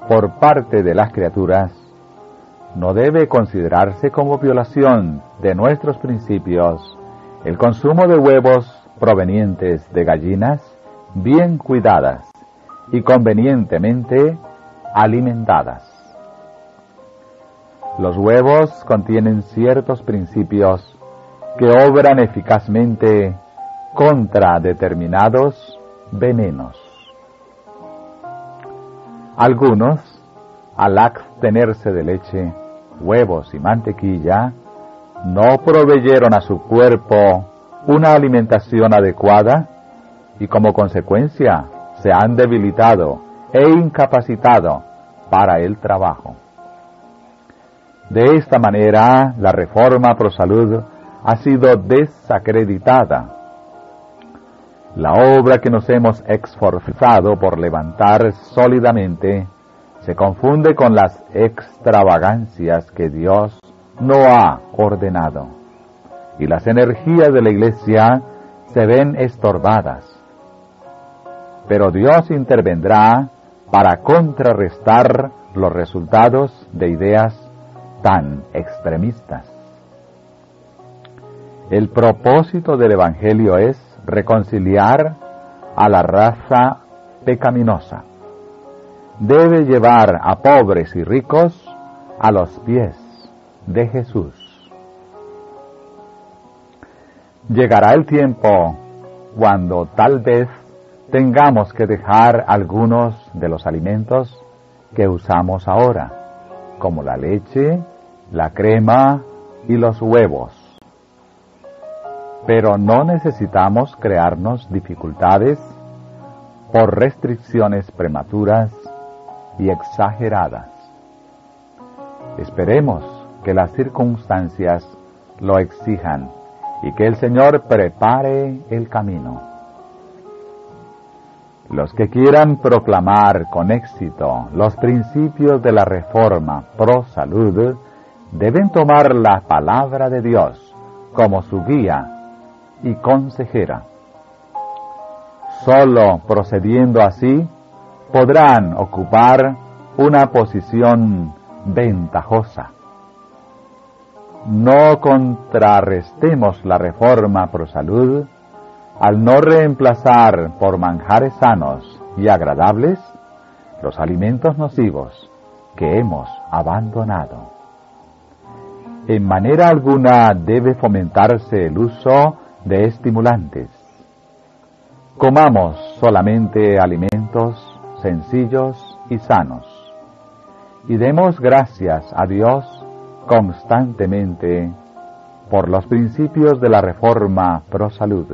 por parte de las criaturas, no debe considerarse como violación de nuestros principios el consumo de huevos provenientes de gallinas bien cuidadas y convenientemente alimentadas. Los huevos contienen ciertos principios que obran eficazmente contra determinados venenos. Algunos, al abstenerse de leche, huevos y mantequilla, no proveyeron a su cuerpo una alimentación adecuada y como consecuencia se han debilitado e incapacitado para el trabajo. De esta manera, la reforma pro salud ha sido desacreditada. La obra que nos hemos esforzado por levantar sólidamente se confunde con las extravagancias que Dios no ha ordenado, y las energías de la Iglesia se ven estorbadas. Pero Dios intervendrá para contrarrestar los resultados de ideas tan extremistas. El propósito del Evangelio es reconciliar a la raza pecaminosa. Debe llevar a pobres y ricos a los pies de Jesús. Llegará el tiempo cuando tal vez tengamos que dejar algunos de los alimentos que usamos ahora, como la leche, la crema y los huevos. Pero no necesitamos crearnos dificultades por restricciones prematuras y exageradas. Esperemos que las circunstancias lo exijan y que el Señor prepare el camino. Los que quieran proclamar con éxito los principios de la reforma pro salud deben tomar la palabra de Dios como su guía y consejera. Solo procediendo así podrán ocupar una posición ventajosa. No contrarrestemos la reforma pro salud al no reemplazar por manjares sanos y agradables los alimentos nocivos que hemos abandonado. En manera alguna debe fomentarse el uso de estimulantes. Comamos solamente alimentos sencillos y sanos, y demos gracias a Dios constantemente por los principios de la reforma pro salud.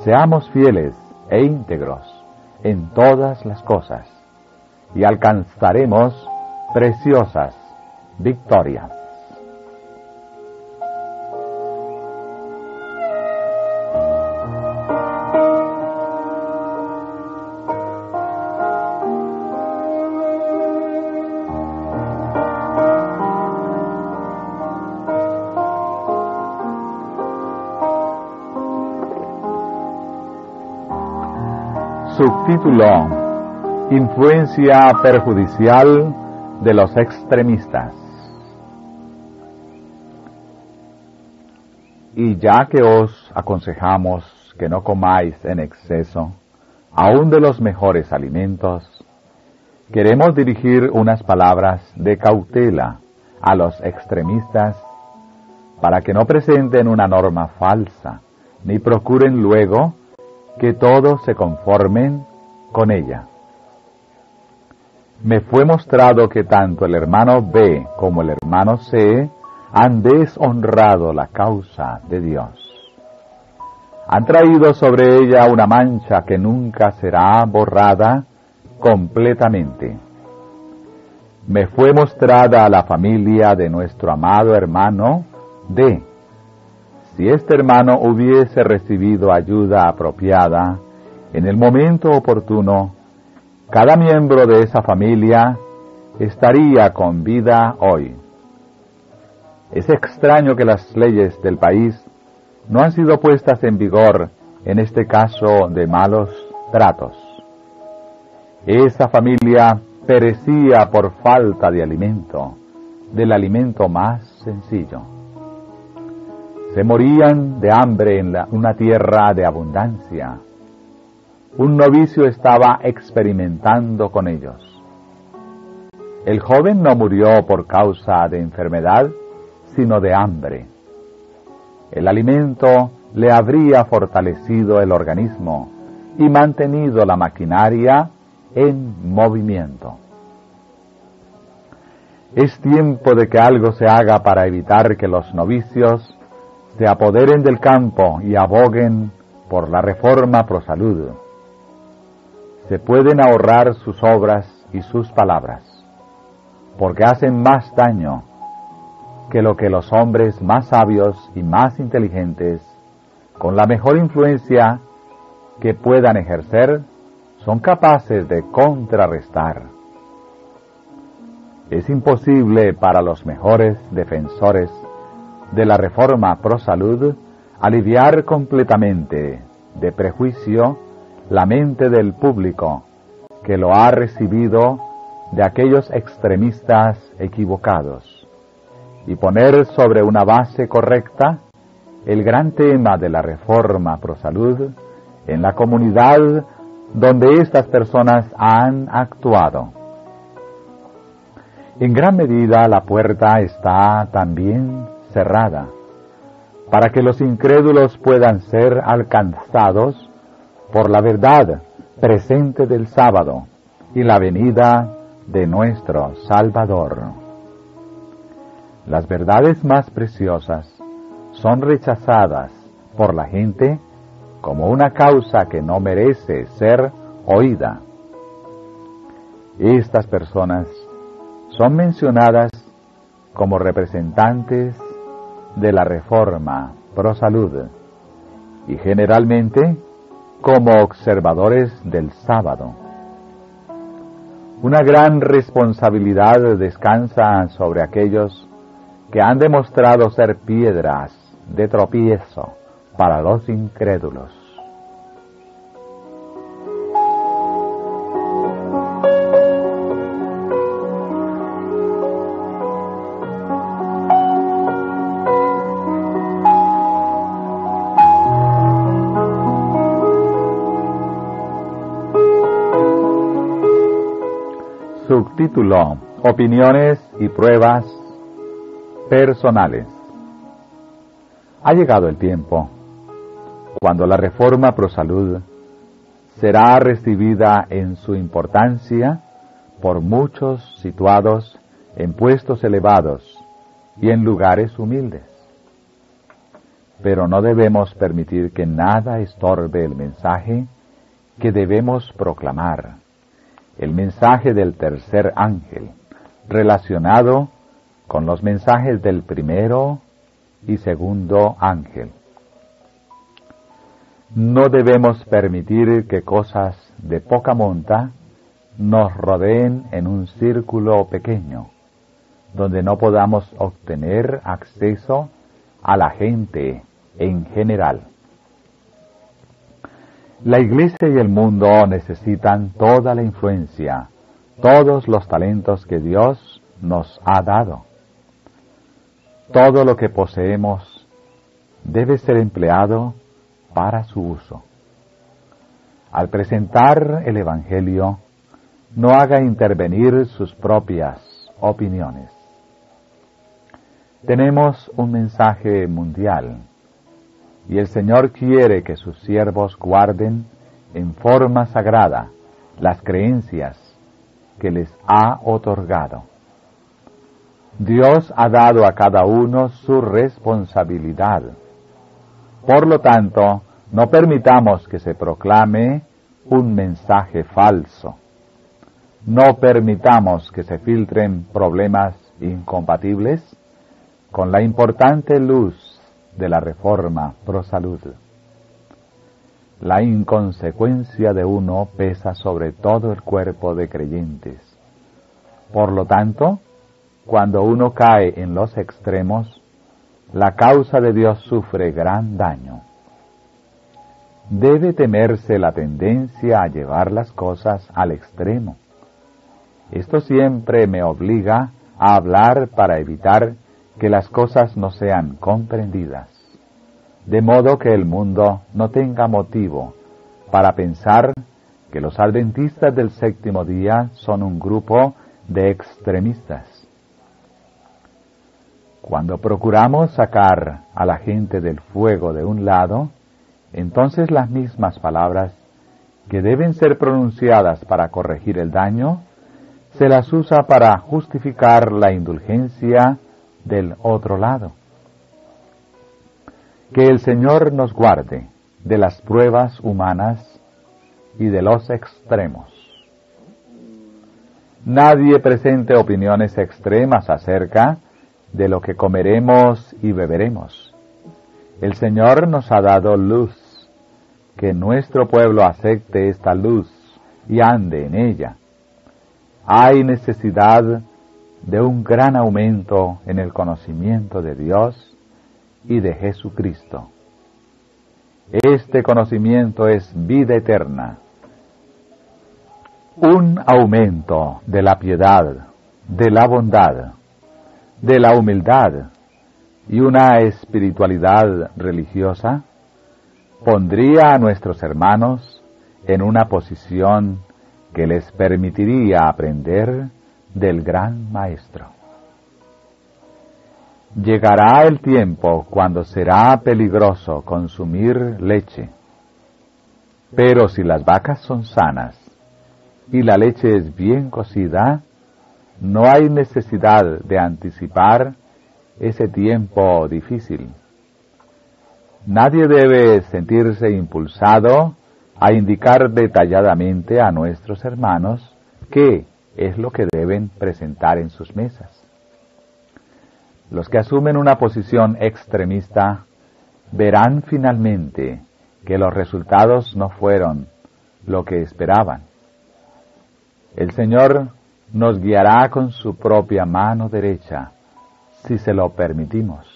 Seamos fieles e íntegros en todas las cosas, y alcanzaremos preciosas victorias. Subtítulo: Influencia perjudicial de los extremistas. Y ya que os aconsejamos que no comáis en exceso, aun de los mejores alimentos, queremos dirigir unas palabras de cautela a los extremistas para que no presenten una norma falsa, ni procuren luego que todos se conformen con ella. Me fue mostrado que tanto el hermano B como el hermano C han deshonrado la causa de Dios. Han traído sobre ella una mancha que nunca será borrada completamente. Me fue mostrada la familia de nuestro amado hermano D. Si este hermano hubiese recibido ayuda apropiada en el momento oportuno, cada miembro de esa familia estaría con vida hoy. Es extraño que las leyes del país no han sido puestas en vigor en este caso de malos tratos. Esa familia perecía por falta de alimento, del alimento más sencillo. Se morían de hambre en una tierra de abundancia. Un novicio estaba experimentando con ellos. El joven no murió por causa de enfermedad, sino de hambre. El alimento le habría fortalecido el organismo y mantenido la maquinaria en movimiento. Es tiempo de que algo se haga para evitar que los novicios se apoderen del campo y aboguen por la reforma pro salud. Se pueden ahorrar sus obras y sus palabras, porque hacen más daño que lo que los hombres más sabios y más inteligentes, con la mejor influencia que puedan ejercer, son capaces de contrarrestar. Es imposible para los mejores defensores de la reforma pro salud aliviar completamente de prejuicio la mente del público que lo ha recibido de aquellos extremistas equivocados y poner sobre una base correcta el gran tema de la reforma pro salud en la comunidad donde estas personas han actuado. En gran medida la puerta está también cerrada para que los incrédulos puedan ser alcanzados por la verdad presente del sábado y la venida de nuestro Salvador. Las verdades más preciosas son rechazadas por la gente como una causa que no merece ser oída. Estas personas son mencionadas como representantes de la reforma pro salud y generalmente como observadores del sábado. Una gran responsabilidad descansa sobre aquellos que han demostrado ser piedras de tropiezo para los incrédulos. Subtítulo: Opiniones y pruebas personales. Ha llegado el tiempo cuando la reforma pro salud será recibida en su importancia por muchos situados en puestos elevados y en lugares humildes. Pero no debemos permitir que nada estorbe el mensaje que debemos proclamar, el mensaje del tercer ángel, relacionado con los mensajes del primero y segundo ángel. No debemos permitir que cosas de poca monta nos rodeen en un círculo pequeño, donde no podamos obtener acceso a la gente en general. La Iglesia y el mundo necesitan toda la influencia, todos los talentos que Dios nos ha dado. Todo lo que poseemos debe ser empleado para su uso. Al presentar el Evangelio, no haga intervenir sus propias opiniones. Tenemos un mensaje mundial, y el Señor quiere que sus siervos guarden en forma sagrada las creencias que les ha otorgado. Dios ha dado a cada uno su responsabilidad. Por lo tanto, no permitamos que se proclame un mensaje falso. No permitamos que se filtren problemas incompatibles con la importante luz de la reforma pro salud. La inconsecuencia de uno pesa sobre todo el cuerpo de creyentes. Por lo tanto, cuando uno cae en los extremos, la causa de Dios sufre gran daño. Debe temerse la tendencia a llevar las cosas al extremo. Esto siempre me obliga a hablar para evitar que las cosas no sean comprendidas, de modo que el mundo no tenga motivo para pensar que los adventistas del séptimo día son un grupo de extremistas. Cuando procuramos sacar a la gente del fuego de un lado, entonces las mismas palabras que deben ser pronunciadas para corregir el daño, se las usa para justificar la indulgencia del otro lado. Que el Señor nos guarde de las pruebas humanas y de los extremos. Nadie presente opiniones extremas acerca de lo que comeremos y beberemos. El Señor nos ha dado luz, que nuestro pueblo acepte esta luz y ande en ella. Hay necesidad de un gran aumento en el conocimiento de Dios y de Jesucristo. Este conocimiento es vida eterna. Un aumento de la piedad, de la bondad, de la humildad y una espiritualidad religiosa pondría a nuestros hermanos en una posición que les permitiría aprender del gran Maestro. Llegará el tiempo cuando será peligroso consumir leche, pero si las vacas son sanas y la leche es bien cocida, no hay necesidad de anticipar ese tiempo difícil. Nadie debe sentirse impulsado a indicar detalladamente a nuestros hermanos qué es lo que deben presentar en sus mesas. Los que asumen una posición extremista verán finalmente que los resultados no fueron lo que esperaban. El Señor nos guiará con su propia mano derecha, si se lo permitimos.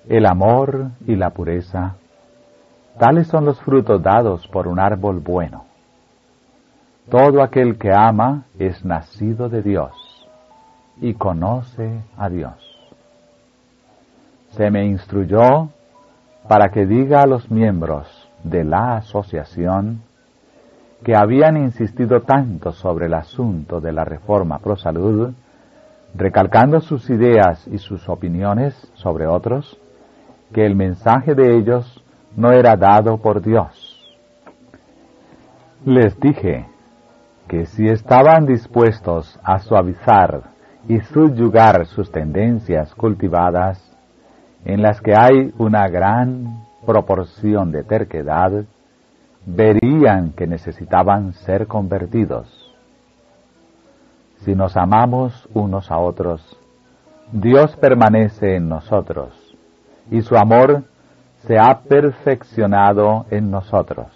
El amor y la pureza, tales son los frutos dados por un árbol bueno. Todo aquel que ama es nacido de Dios y conoce a Dios. Se me instruyó para que diga a los miembros de la asociación que habían insistido tanto sobre el asunto de la reforma pro salud, recalcando sus ideas y sus opiniones sobre otros, que el mensaje de ellos no era dado por Dios. Les dije que si estaban dispuestos a suavizar y subyugar sus tendencias cultivadas, en las que hay una gran proporción de terquedad, verían que necesitaban ser convertidos. Si nos amamos unos a otros, Dios permanece en nosotros, y su amor se ha perfeccionado en nosotros.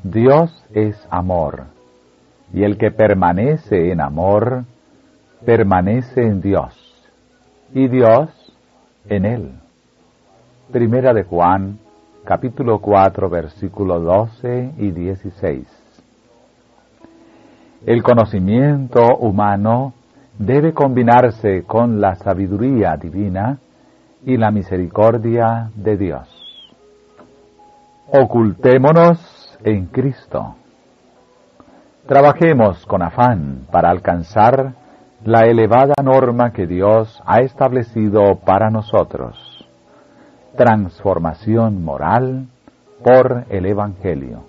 Dios es amor, y el que permanece en amor, permanece en Dios, y Dios en él. Primera de Juan, capítulo 4, versículos 12 y 16. El conocimiento humano debe combinarse con la sabiduría divina y la misericordia de Dios. Ocultémonos en Cristo. Trabajemos con afán para alcanzar la elevada norma que Dios ha establecido para nosotros. Transformación moral por el Evangelio.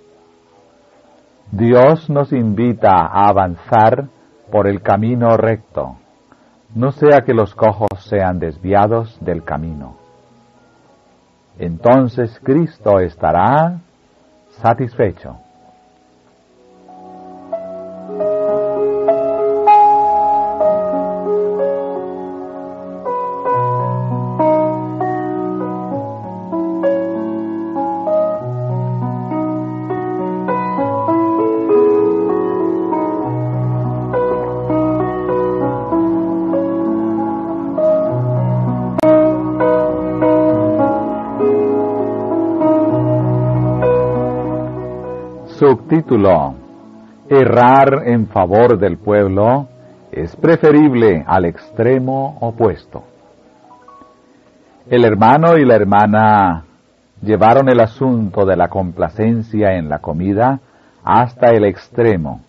Dios nos invita a avanzar por el camino recto, no sea que los cojos sean desviados del camino. Entonces Cristo estará satisfecho. Subtítulo: Errar en favor del pueblo es preferible al extremo opuesto. El hermano y la hermana llevaron el asunto de la complacencia en la comida hasta el extremo,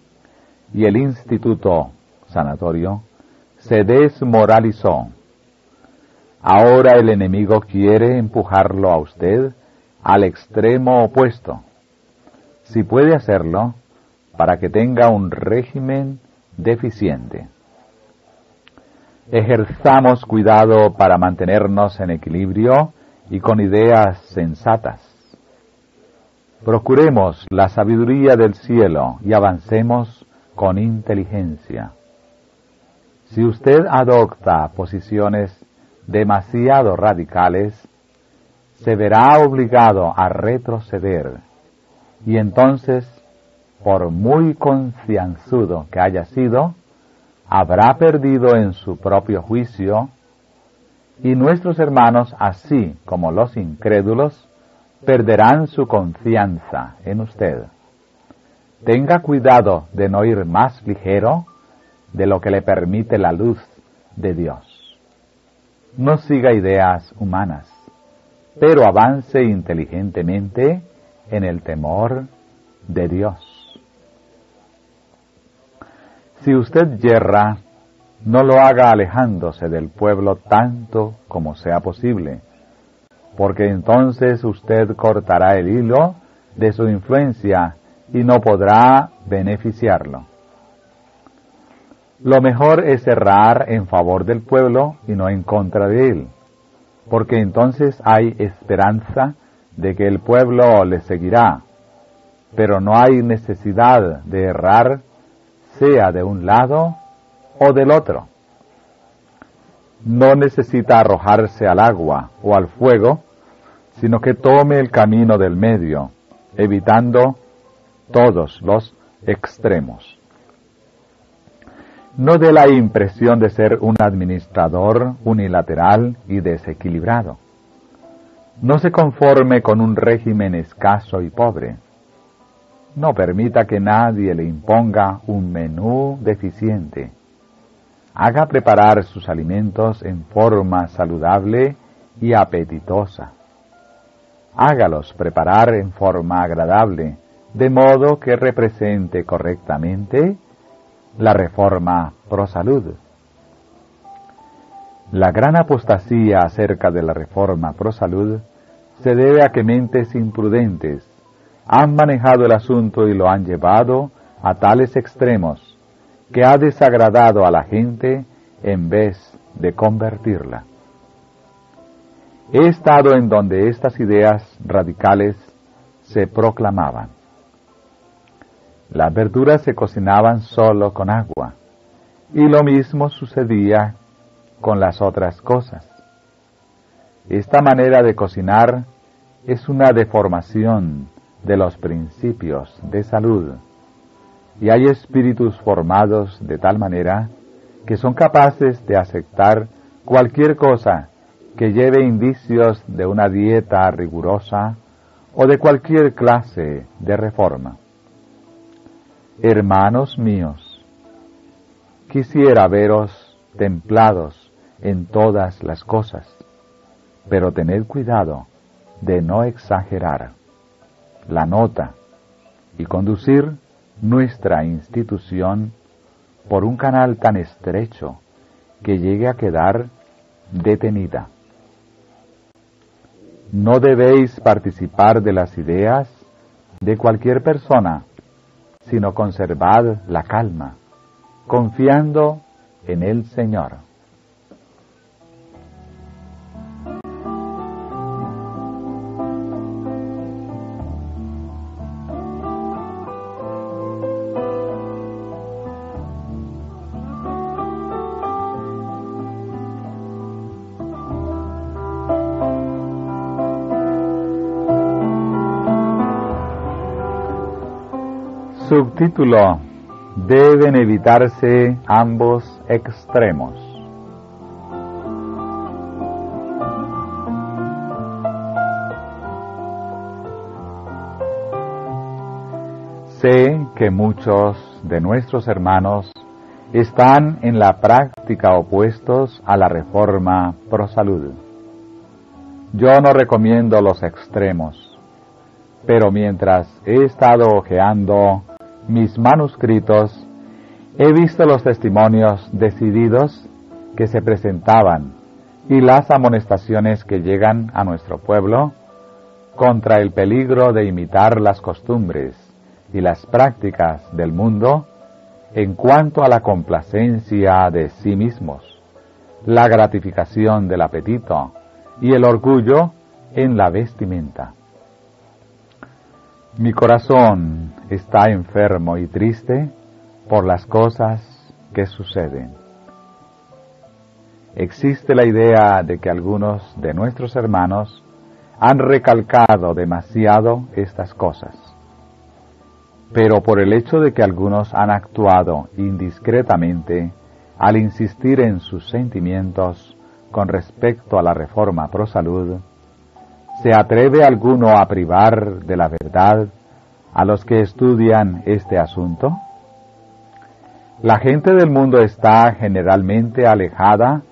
y el instituto sanatorio se desmoralizó. Ahora el enemigo quiere empujarlo a usted al extremo opuesto, si puede hacerlo, para que tenga un régimen deficiente. Ejerzamos cuidado para mantenernos en equilibrio y con ideas sensatas. Procuremos la sabiduría del cielo y avancemos con inteligencia. Si usted adopta posiciones demasiado radicales, se verá obligado a retroceder, y entonces, por muy concienzudo que haya sido, habrá perdido en su propio juicio, y nuestros hermanos, así como los incrédulos, perderán su confianza en usted. Tenga cuidado de no ir más ligero de lo que le permite la luz de Dios. No siga ideas humanas, pero avance inteligentemente en el temor de Dios. Si usted yerra, no lo haga alejándose del pueblo tanto como sea posible, porque entonces usted cortará el hilo de su influencia y no podrá beneficiarlo. Lo mejor es errar en favor del pueblo y no en contra de él, porque entonces hay esperanza de que el pueblo le seguirá, pero no hay necesidad de errar, sea de un lado o del otro. No necesita arrojarse al agua o al fuego, sino que tome el camino del medio, evitando todos los extremos. No dé la impresión de ser un administrador unilateral y desequilibrado. No se conforme con un régimen escaso y pobre. No permita que nadie le imponga un menú deficiente. Haga preparar sus alimentos en forma saludable y apetitosa. Hágalos preparar en forma agradable, de modo que represente correctamente la reforma pro salud. La gran apostasía acerca de la reforma pro salud se debe a que mentes imprudentes han manejado el asunto y lo han llevado a tales extremos que ha desagradado a la gente en vez de convertirla. He estado en donde estas ideas radicales se proclamaban. Las verduras se cocinaban solo con agua, y lo mismo sucedía con las otras cosas. Esta manera de cocinar es una deformación de los principios de salud, y hay espíritus formados de tal manera que son capaces de aceptar cualquier cosa que lleve indicios de una dieta rigurosa o de cualquier clase de reforma. Hermanos míos, quisiera veros templados en todas las cosas, pero tened cuidado de no exagerar la nota y conducir nuestra institución por un canal tan estrecho que llegue a quedar detenida. No debéis participar de las ideas de cualquier persona, sino conservad la calma, confiando en el Señor. Subtítulo: deben evitarse ambos extremos. Sé que muchos de nuestros hermanos están en la práctica opuestos a la reforma pro salud. Yo no recomiendo los extremos, pero mientras he estado hojeando mis manuscritos, he visto los testimonios decididos que se presentaban y las amonestaciones que llegan a nuestro pueblo contra el peligro de imitar las costumbres y las prácticas del mundo en cuanto a la complacencia de sí mismos, la gratificación del apetito y el orgullo en la vestimenta. Mi corazón está enfermo y triste por las cosas que suceden, existe la idea de que algunos de nuestros hermanos han recalcado demasiado estas cosas. Pero por el hecho de que algunos han actuado indiscretamente al insistir en sus sentimientos con respecto a la reforma pro salud, ¿se atreve alguno a privar de la verdad a los que estudian este asunto? La gente del mundo está generalmente alejada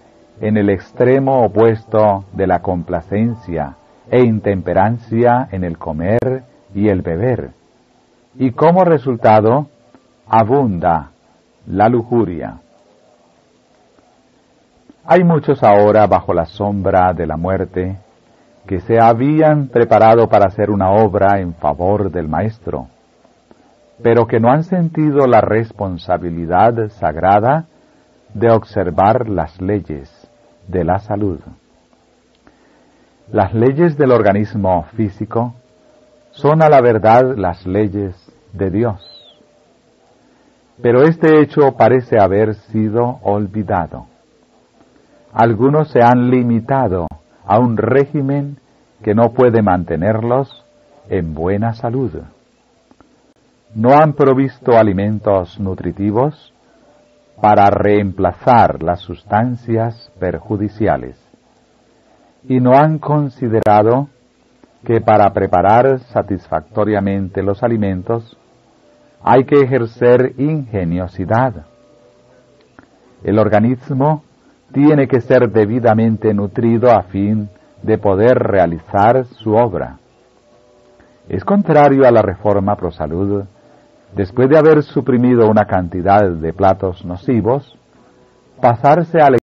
en el extremo opuesto de la complacencia e intemperancia en el comer y el beber, y como resultado abunda la lujuria. Hay muchos ahora bajo la sombra de la muerte que se habían preparado para hacer una obra en favor del Maestro, pero que no han sentido la responsabilidad sagrada de observar las leyes de la salud. Las leyes del organismo físico son a la verdad las leyes de Dios, pero este hecho parece haber sido olvidado. Algunos se han limitado a un régimen que no puede mantenerlos en buena salud. No han provisto alimentos nutritivos para reemplazar las sustancias perjudiciales, y no han considerado que para preparar satisfactoriamente los alimentos hay que ejercer ingeniosidad. El organismo tiene que ser debidamente nutrido a fin de poder realizar su obra. Es contrario a la reforma pro salud, después de haber suprimido una cantidad de platos nocivos, pasarse al